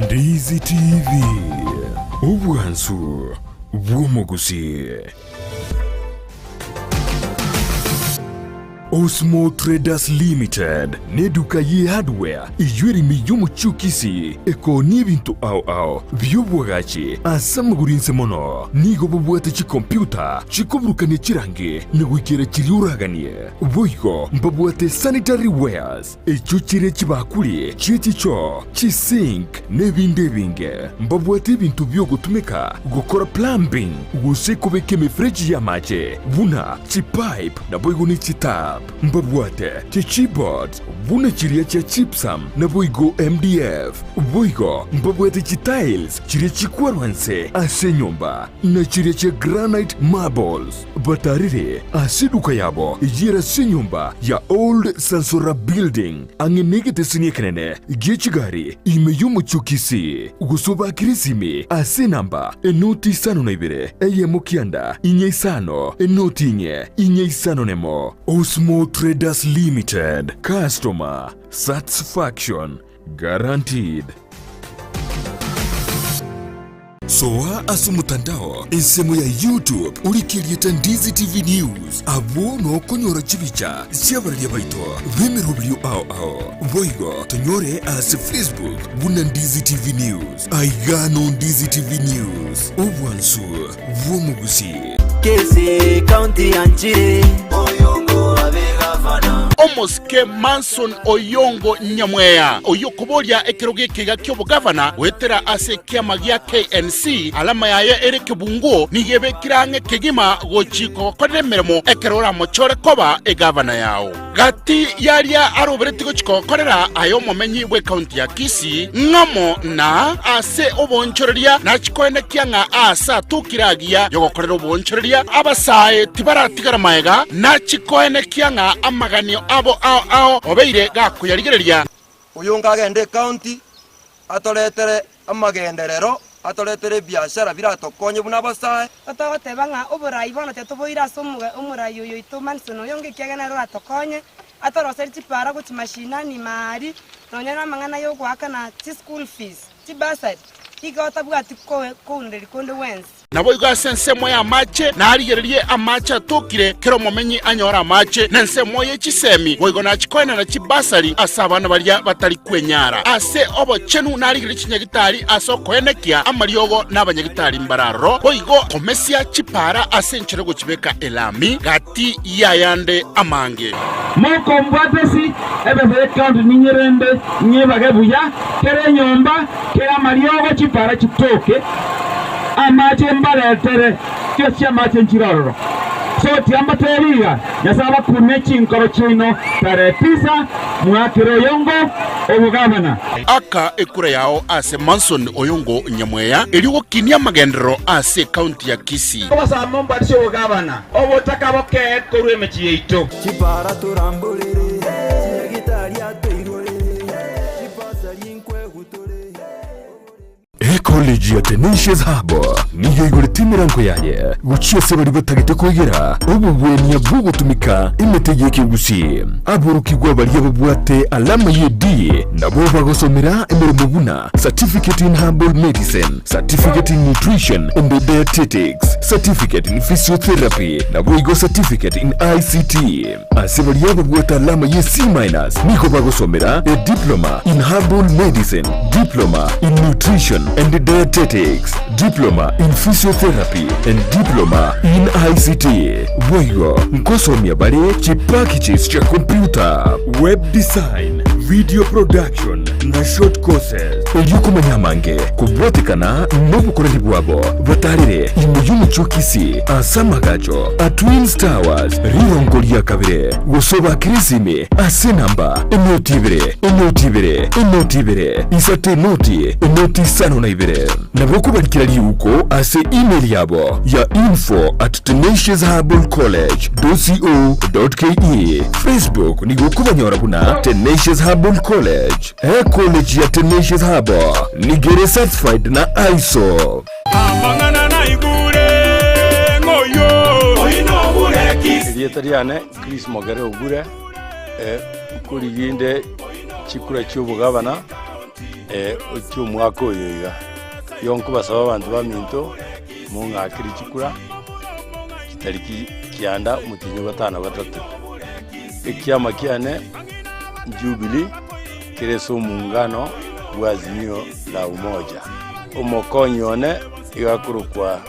Ndizi TV Ubwansu Bwumugusi Osmo Traders Limited neduka ye hardware ijweri miyumu chukisi eko nibintu au byubwagachi asamugurinse mono nigo bubwate chi computer chikobrukane chirange negwikere chiriuraganie boygo mbabwate sanitary wares echuchire chibakuli chichicho chisink nebinde binge mbabwate bintu byo gutumika gukora plumbing gusekobeke mefreji ya mache buna chipipe na boygo ni chitap mbabwate chipboards buna chiria cha chipsam na boygo MDF boygo mbabwate chitiles chiria chikwarwanse ase nyumba na chiria cha granite marbles batarire asiduka yabo ijira se nyumba ya old Sansora building angenegete sinyekenene gechigari imeyumu chukisi gusoba kirisimi ase namba enoti sano na ibere eye mukianda inye isano enoti inye isano nemo Osmo Traders Limited. Customer satisfaction guaranteed. Soa asumutandao insemo ya YouTube ulikirieta Ndizi TV News abo no konyora chibicha siabaria baito vemerubio ao voigo tonyore as Facebook buna Ndizi TV News aigano Ndizi TV News ubwansu vumugusi
Kesi County Anchire Oyongo abegafana
Omoske Manson Oyongo Nyamweya oyokoboria ekiroge kiga kyobo governor wetera ase kiama gya KNC alama yayo ere kibungo nigebe kirange kigima gochiko kodemeremo ekerora mochore koba e governor yao gati yaria arobereti gochiko korera ayo momenyi we county ya Kisii ngamo na ase obonchoreria na chikoene kianga asa tukiragia yogokorera obonchoreria abasae tibaratigara maega na chikoene kianga amaganio abo ao obeire gakuyarigereria
uyunga agende county atoletere amagenderero atoletere biashara biratokonye buna basae
atogoteba nga oburayi bona tetuboira somuge omurayi oyo itumanson oyonge kiagena ro atokonye atoroseri chipara guchi mashinani mari nonyana mangana yo gwaka na school fees tibasat igota bwati ko nderi konde wens
nabo igase ensemo ya amache narigererie amache atokire kero momenyi anyora amache nensemo ye chisemi boigo na chikoena na chibasari asabana baria batari kwenyara ase obochenu narigererie chinyagitari asokoenekia amariogo n'abanyagitari mbararo boigo komesia chipara ase ncherego chibeka elami gati yayande amange
moko mbwatesi ebe county ninyerende nyebage buya kere nyomba kera mariogo chipara chitoke amache mbaletere kyosya amache nchirororo so tiamba teriga yasaba kumechi nkoro chino tare 9 mwakiro yongo obugabana
aka ekura yao ase Manson Oyongo Nyamweya eliwo kinia magendero ase county ya Kisii
obasa momba disho obugabana obotaka boke korwe mechi yeito
chipara turambulire gitari ateirore chipasa yinkwe gutore
College ya Tenacious Harbor niyo igurite imirango yaye guciye bari batagite kwegera ubu bwenya bwo gutumika imetegeke gusi aburukirwa bari babwate alama yedi nabo bagosomera imirimo buna certificate in herbal medicine, certificate in nutrition and dietetics, certificate in physiotherapy nabo igo certificate in ICT asibari babwate alama ye C- niko bagosomera a diploma in herbal medicine, diploma in nutrition and dietetics, diploma in physiotherapy and diploma in ICT. Boigo nkosomia bare chipakichis cha computer, web design, video production na short courses. Yuko manyamange kubwatikana n'obukoreri bwabo batarire imuyumu chukisi asamagacho a Twins Towers rirongo lya kabire gusoba kirisime ase namba enotibere isate noti sano na ibere nabwo kubarikira liuko ase email yabo ya info@tenaciousherbalcollege.co.ke Facebook nigo kubanyora buna Tenacious Herbal College college ya Tenacious Herbal nigere certified na ISO
amangana na igure ngoyo oyino bureki
Lietariane Chris Mogere ogure kuriginde chikura cy'ubugabana cy'umwaka oyiga yonko basaba abantu baminto mu ngakiri chikura kitariki kianda mutinyo batana batatu ikiama kiane Jubilee kireso muungano wazimio la umoja umokonyone igakuru kwa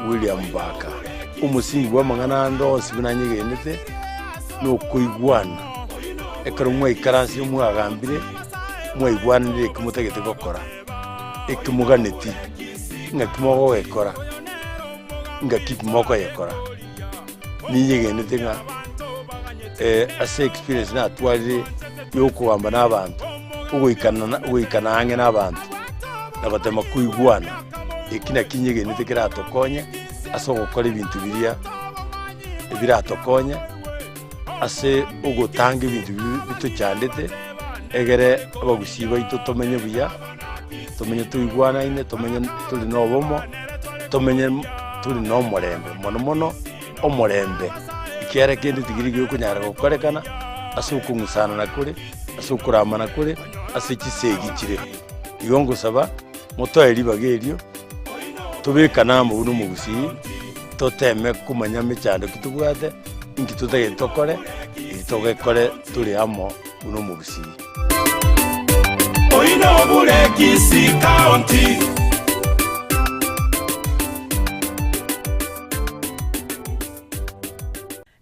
William Baka umusingi wa mangana ndo sibinanyigenete no kuigwana ekaro mwe karansi mwe agambire mwe igwanire kumutegete gokora ekumuganeti ngakimogo ekora ngakipimoko ekora niyigenete nga ase experience na twalire yoko wamba n'abantu ugoikana hange n'abantu nabatema kuigwana ekina kinyigenete kiratokonye ase gukora ibintu biria biratokonye ase ugutanga ibintu bitucandete egere abagusiba ito tomenye buya tomenye tuigwana ine tomenye tuli nobomo tomenye tuli no morembe mono omorembe ikiara kende tigiri kunyara gukorekana ase ukungusana na kuri ase ukuramana kuri ase kisegi kire yongo saba moto elibagerio tubekana mu bunu mugusi toteme kumanya mechando kitubwate inkitutege tokore itogekore tuli amo bunu mugusi
oyino bureki si county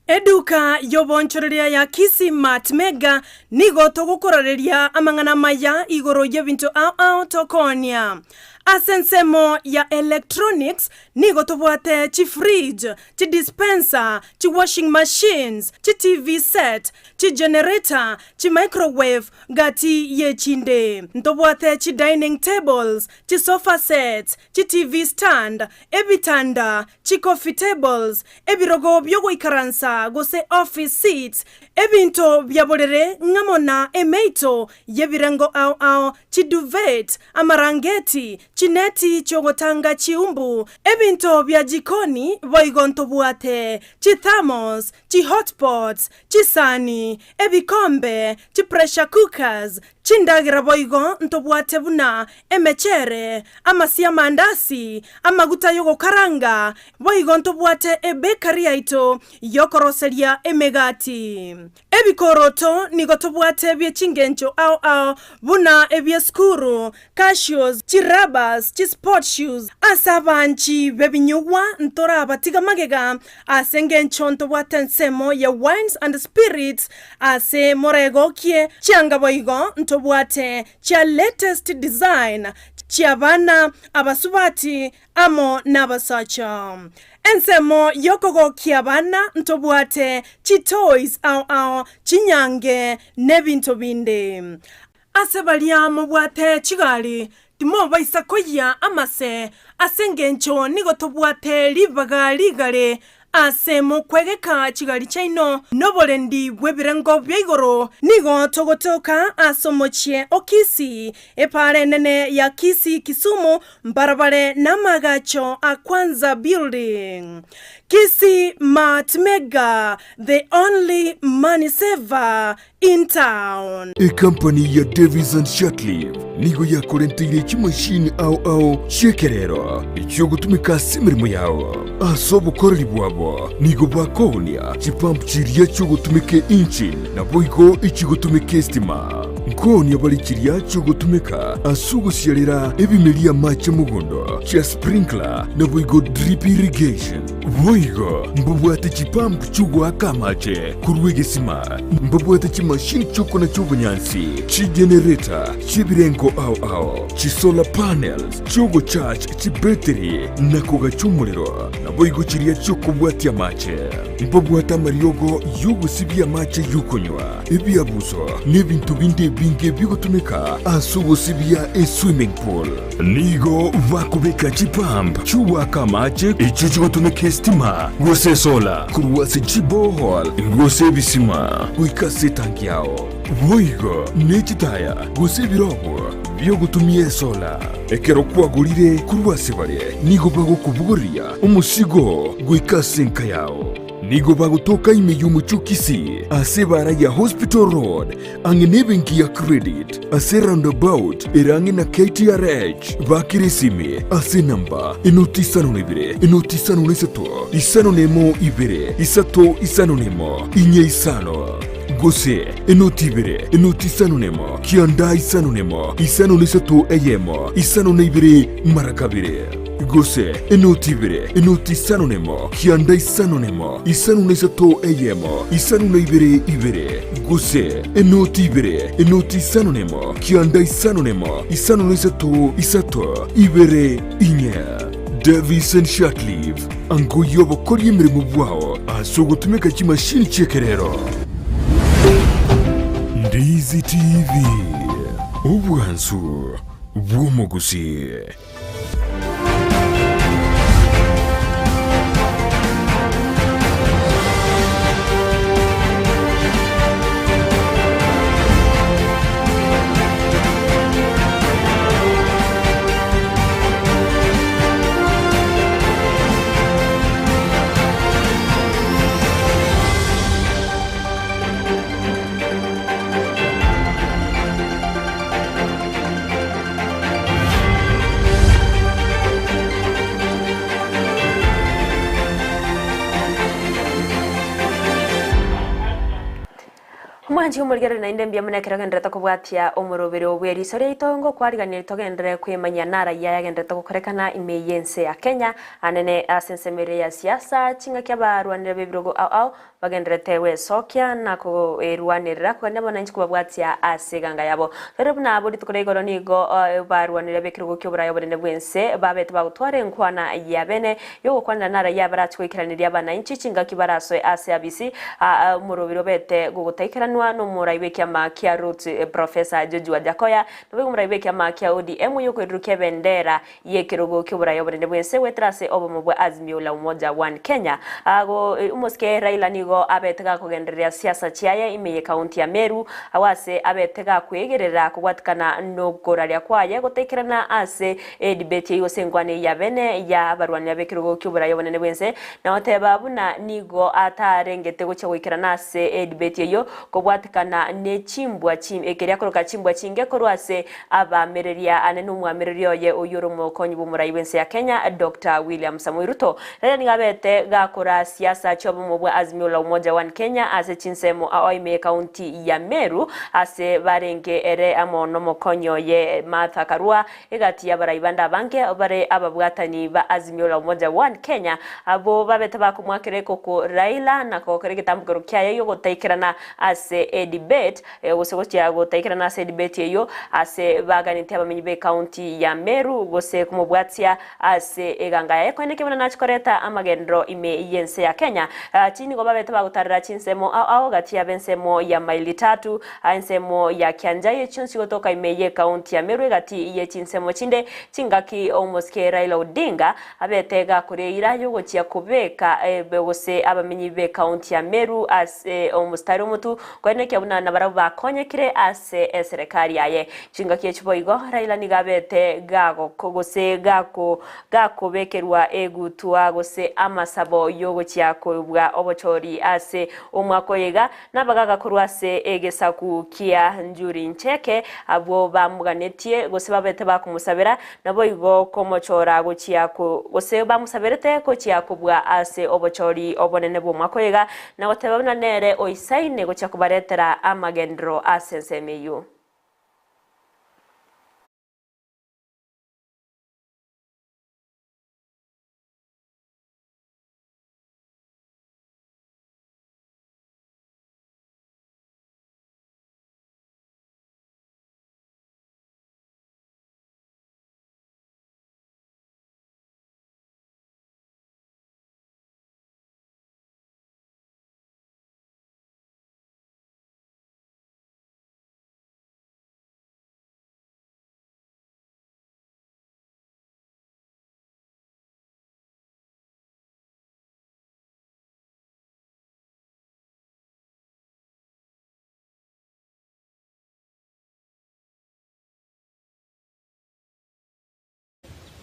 Eduka yobonchoreria ya Kisii Mart Mega nigo togukoreria amangana maya igoro y'ebintu ao tokonia asensemo ya electronics nigo tobwate chi fridge chi dispenser chi washing machines chi TV set chi generator chi microwave gati yechinde ntobwate chi dining tables chi sofa sets chi TV stand ebitanda chi coffee tables ebirogo byogoikaransa gose office seats ebinto byaborere ngamona emeito yebirengo ao chi duvet amarangeti chineti chogotanga chiumbu ebinto bya jikoni boigonto buate chi thermos chi hotpots chi sani ebikombe chi pressure cookers chindagira boigo ntobwate buna emechere amasia mandasi amaguta yo karanga boigo ntobwate ebekari yaito yokoroseria emegati ebikoroto nigo tobwate byechingencho au buna ebyeskuru cashews chirabas chisport shoes asabanchi bebinyugwa ntora batiga magega asengencho ntobwate nsemo ya wines and spirits ase morego kie chianga boigo ntobwate chia latest design chia bana abasubati amo nabasacha ensemo yokogo kia bana ntobwate chi toys au chinyange nebinto binde asebalia mobwate chigali timo baisa koya amase asengencho nigo tobwate libaga ligale asemo kwegeka chigali chaino nobolendi bwebirengo byaigoro nigo togotoka asomochie okisi epare nene ya kisi Kisumu mbarabare namagacho akwanza building Kisi Mart Mega, the only money saver in town.
A company ya Davis and Shutleaf nigo ya korentire chimashini au shekerero icho gutumika simirimo yao asobo korali bwabo nigo bakonia chipamp chiria cyo gutumike engine na boigo ichi gutumike stima nkoni abali chiria cyo gutumika asugusyalira ebimelia mache mugondo cha sprinkler na boigo drip irrigation boigo mbubwate chipamp chugo akamache kurwegesima mbubwate chimashini choko na chobunyansi chi generator chibirenko au chi solar panels chogo charge chi battery na koga chumuliro na boigo chiria choko bwati amache mbubwata mariogo yugo sibia mache yukonywa ebi abuso nebintu binde binge bigotumika asugo sibia swimming pool nigo vakubeka chipamp chuwa kamache ichicho tumike stima gose solar kuruwase chibohol gose bisima wikase tanki yao boigo nechitaya gose birobo byo gutumie sola ekero kwagurire kuruwase bare nigo bagokubugoria umusigo gwikasenka yao nigo bagutoka imeyo muchukisi ase bara ya Hospital Road angenebenki ya credit ase roundabout erangi na KTRH bakirisime ase namba inotisano neseto isano nemo ibere isato isano nemo inye isano gose enoti sanunemo kianda isano neseto eyemo isano neibere marakabire gose enoti sanunemo kianda isano neseto eyemo isano neibere ibere gose enoti sanunemo kianda isano neseto isato ibere inye Davis and Shutleaf ango yobo kori mirimo bwao asogo tumeka chimashini chekerero Ndizi TV ubwansu bw'umuguzi.
Mwanji umurigere na indembia munekera gendreta kubwatia umurubiri obweri sore itongo kwariganira itogendere kwimanya nara ya gendreta gukorekana imeyense ya Kenya anene asensemere ya siasa chinga kyabarwanira bebirogo au bagendrete we sokya nako erwanira kwanya bananchi kubabwatia asiganga yabo rero nabo litukoregoro nigo barwanira bekirogo kyoburayo bone bwense babete bagutware nkwana ya bene yo kwana nara ya baratwikiranira bananchi chinga kibaraso ACBC umurubiro bete gugutaikiranwa no muraibe kyama kya Roots Professor Joji Wajakoya no muraibe kyama kya ODM yuko iruke bendera yekirogo kyoburayo bone bwense wetrase obo mubwe Azimio la Umoja One Kenya ago umuske Raila nigo nigo abetega kugenderea siasa chiaye imeye kaunti ya Meru awase abetega kwegerera kugwatikana no goraria kwaye gutekerana ase debate yo sengwane ya bene ya barwanya bekirugo kyubura yobonene bwense na oteba buna nigo atarengete gucha gwikirana ase debate yo kugwatikana ne chimbwa ekeria koroka chimbwa chinge korwase abamereria anenu mwamererio ye oyurumo konyibu murai bwense ya Kenya Dr. William Samoei Ruto rera nigabete gakora siasa chobo mobwa Azimio la Umoja wa Kenya ase chinsemo aoime kaunti ya Meru ase barenge ere amono mokonyo ye Martha Karua egati ya baraibanda banke bare ababwatani ba Azimio la Umoja wa Kenya abo babete bakumwakire koko Raila na kokere kitambukiro kyaye yo gutaikirana ase debate gosegochya gutaikirana ase debate yo ase baganite abamenyi be kaunti ya Meru gose kumubwatia ase eganga yae kweneke bana nachikoreta amagendro ime yense ya Kenya chini go babete bagutarira chinsemo ao gati ya bensemo ya maili 3 ensemo ya Kianjaye chunsi gotoka ime ye kaunti ya Meru gati ye chinsemo chinde chingaki omoske Raila Odinga abetega kureira yo gochya kubeka begose abamenyi be kaunti ya Meru ase omustari mutu kweneke abuna nabarabu bakonyekire ase serikali yaye chingaki echiboigo Raila nigabete gago kogose gako bekerwa egutua gose amasabo yogo cyakobwa obochori ase omwakoyega nabagaga kurwase egesaku kia njuri ncheke abo bamuganetie gose babete bakumusabera nabo igo komochora gochiyako gose bamusaberete ko cyakobwa ase obochori obonene bwo mwakoyega nabo tebabona nere oisaine gochakubaretera amagendro ase semeyu.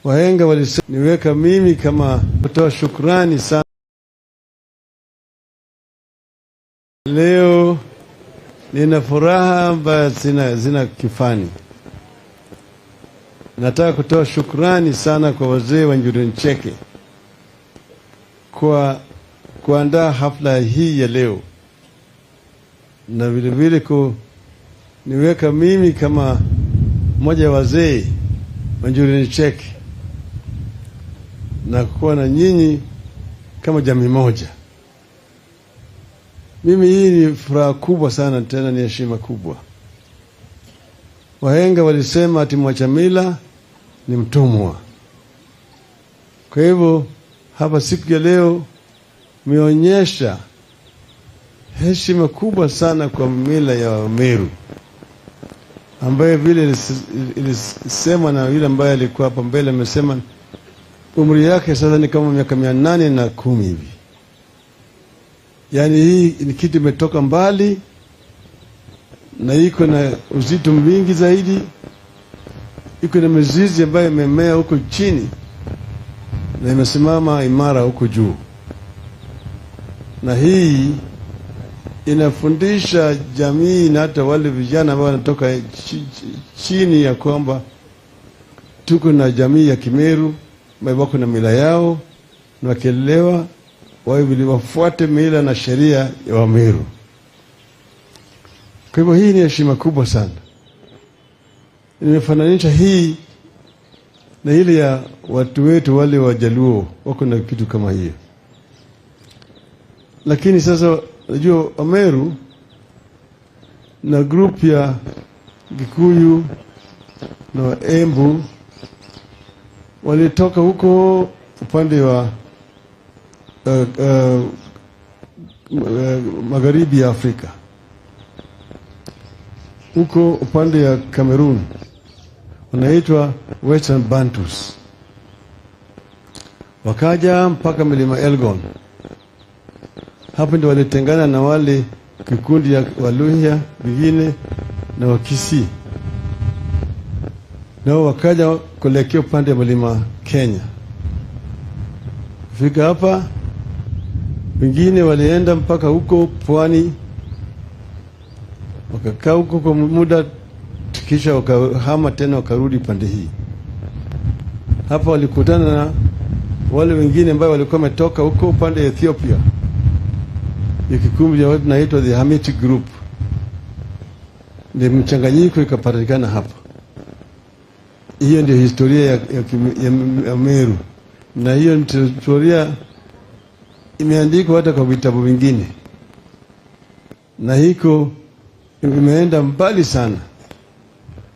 Wahenga waliniweka mimi kama kutoa shukrani sana. Leo nina furaha ambayo zina kifani. Nataka kutoa shukrani sana kwa wazee wa Njuri Ncheke kwa kuandaa hafla hii ya leo, na vile vile niweka mimi kama mmoja wa wazee wa Njuri Ncheke na kuwa na nyinyi kama jamii moja. Mimi hii ni furaha kubwa sana, tena ni heshima kubwa. Wahenga walisema ati mwacha mila ni mtumwa. Kwa hivyo hapa siku ya leo meonyesha heshima kubwa sana kwa mila ya Wameru, ambaye vile ilisema na yule ambaye alikuwa hapa mbele amesema umri yake sasa ni kama miaka 810 hivi. Yaani hii ni kitu imetoka mbali na iko na uzito mwingi zaidi, iko na mizizi ambayo imemea huko chini na imesimama imara huko juu. Na hii inafundisha jamii na hata wale vijana ambao wanatoka chini ya kwamba tuko na jamii ya Kimeru ambao wako na mila yao na wakielewa wafuate mila na sheria ya Wameru. Kwa hivyo hii ni heshima kubwa sana. Nimefananisha hii na ile ya watu wetu wale Wajaluo, wako na kitu kama hiyo. Lakini sasa unajua Wameru na group ya Gikuyu na Waembu walitoka huko upande wa magharibi ya Afrika, huko upande ya Cameroon wanaitwa Western Bantus. Wakaja mpaka milima Elgon, Hapo ndio walitengana na wale kikundi ya Waluhya wengine na Wakisii, nao wakaja kuelekea upande wa mlima Kenya. Kufika hapa, wengine walienda mpaka huko pwani, wakakaa huko kwa muda, kisha wakahama tena wakarudi pande hii. Hapa walikutana na wale wengine ambao walikuwa wametoka huko upande wa Ethiopia, ya kikundi ya watu naitwa the Hamitic Group. Ndio mchanganyiko ikapatikana hapa. Hiyo ndio historia ya Meru, na hiyo historia imeandikwa hata kwa vitabu vingine, na hiko imeenda mbali sana.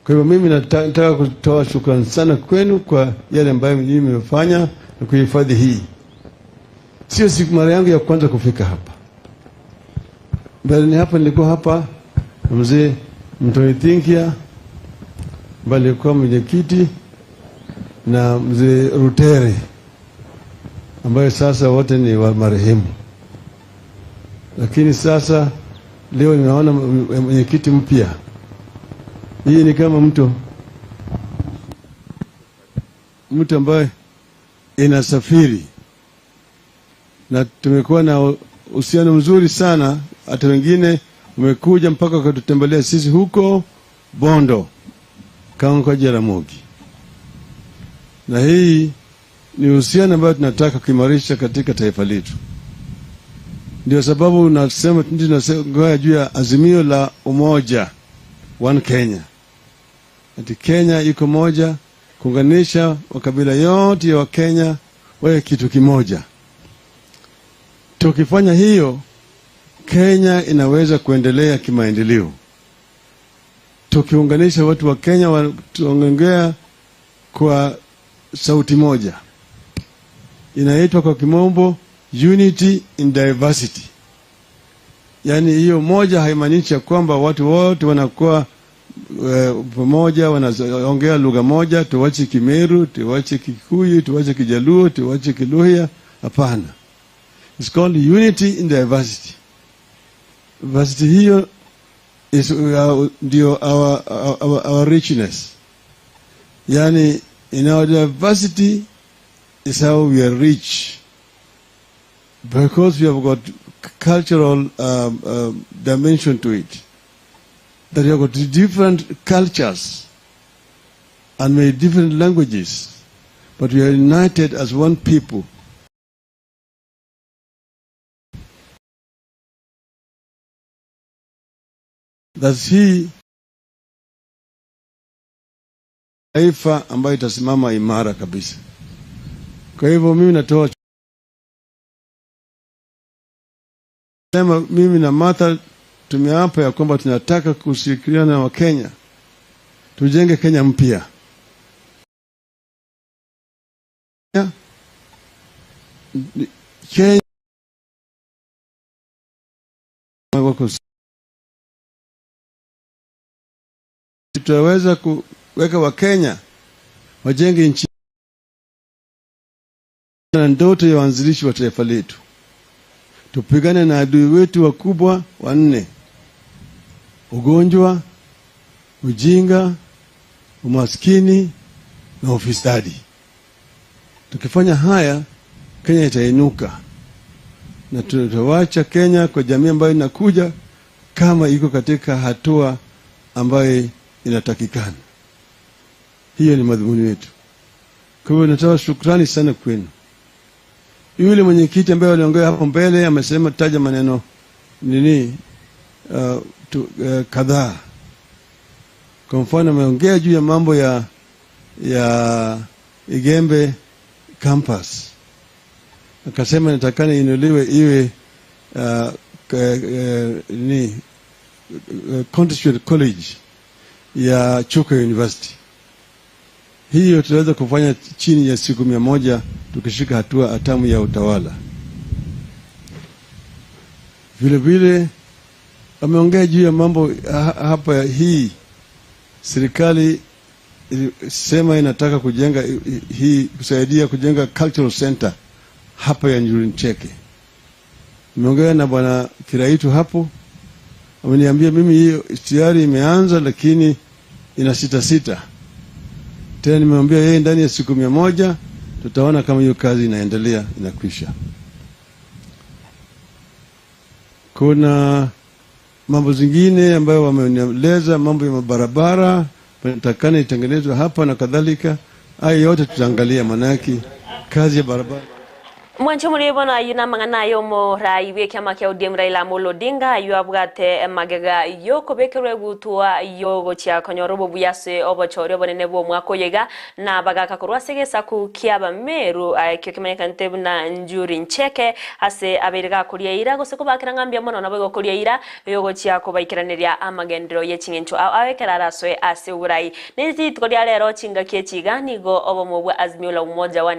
Kwa hivyo mimi nataka kutoa shukrani sana kwenu kwa yale ambayo mimi nimefanya na kuhifadhi hii. Sio siku mara yangu ya kwanza kufika hapa. Mbeleni hapa nilikuwa hapa mzee Mtoni Thinkia ambaye alikuwa mwenyekiti, na mzee Rutere ambaye sasa wote ni wa marehemu. Lakini sasa leo nimeona mwenyekiti mpya. Hii ni kama mtu ambaye inasafiri, na tumekuwa na uhusiano mzuri sana. Hata wengine umekuja mpaka wakatutembelea sisi huko Bondo kama kwa Jaramogi, na hii ni uhusiano ambao tunataka kuimarisha katika taifa letu. Ndio sababu nasema tunasema juu ya azimio la umoja, One Kenya. Ati Kenya iko moja, kuunganisha makabila yote ya Wakenya wawe kitu kimoja. Tukifanya hiyo, Kenya inaweza kuendelea kimaendeleo. Tukiunganisha watu wa Kenya tuongea kwa sauti moja. Inaitwa kwa kimombo unity in diversity. Yaani hiyo moja haimaanishi kwamba watu wote wanakuwa pamoja, wanaongea lugha moja, tuwache Kimeru, tuwache Kikuyu, tuwache Kijaluo, tuwache Kiluhya. Hapana. It's called unity in diversity. Diversity hiyo is our richness. Yani, in our diversity is how we are rich, because we have got cultural dimension to it. That we have got different cultures and many different languages, but we are united as one people. That's hii taifa ambayo itasimama imara kabisa. Kwa hivyo mimi natoa sema, mimi na Martha tumeapa ya kwamba tunataka kushirikiana na Wakenya tujenge Kenya mpya. Kenya tutaweza kuweka Wakenya wajenge nchi na ndoto ya waanzilishi wa taifa letu. Tupigane na adui wetu wakubwa wanne: ugonjwa, ujinga, umaskini na ufisadi. Tukifanya haya, Kenya itainuka, na tutawacha Kenya kwa jamii ambayo inakuja kama iko katika hatua ambayo inatakikana. Hiyo ni madhumuni yetu. Kwa hivyo natoa shukrani sana kwenu. Yule mwenyekiti ambaye aliongea hapo mbele amesema taja maneno kadhaa. Kwa mfano ameongea juu ya mambo ya Igembe campus. Akasema inatakana inuliwe iwe Constituent College ya Chuka University. Hiyo tunaweza kufanya chini ya siku 100 tukishika hatua hatamu ya utawala. Vile vile ameongea juu ya mambo hapa. Hii serikali sema inataka kujenga kusaidia kujenga cultural center hapa ya Njuri Ncheke. Nimeongea na bwana Kiraitu hapo, ameniambia mimi hiyo tayari imeanza, lakini ina sita. Tena nimemwambia yeye ndani ya siku 100 tutaona kama hiyo kazi inaendelea, inakwisha. Kuna mambo zingine ambayo wamenieleza, mambo ya mabarabara panatakana itengenezwe hapa na kadhalika. Hayo yote tutaangalia, manaki kazi ya barabara.
Mwancho mulibona yuna mangana yo mo raiwe kyama kya ODM Raila Amolo Odinga yu abwate magega yo kobekerwe gutua yo gocha konyorobo buyase obochore bonene bo mwako yega na bagaka kurwasege saku kiaba meru kyo kimanyekante na njuri ncheke hase abirga kuria ira goseko bakira ngambia mono nabo kuria ira yo gocha kobaikiraneria amagendero yechingencho awekera raswe ase urai nezi tukodia lero chinga kiechiga nigo obo mobwa azimio la umoja wa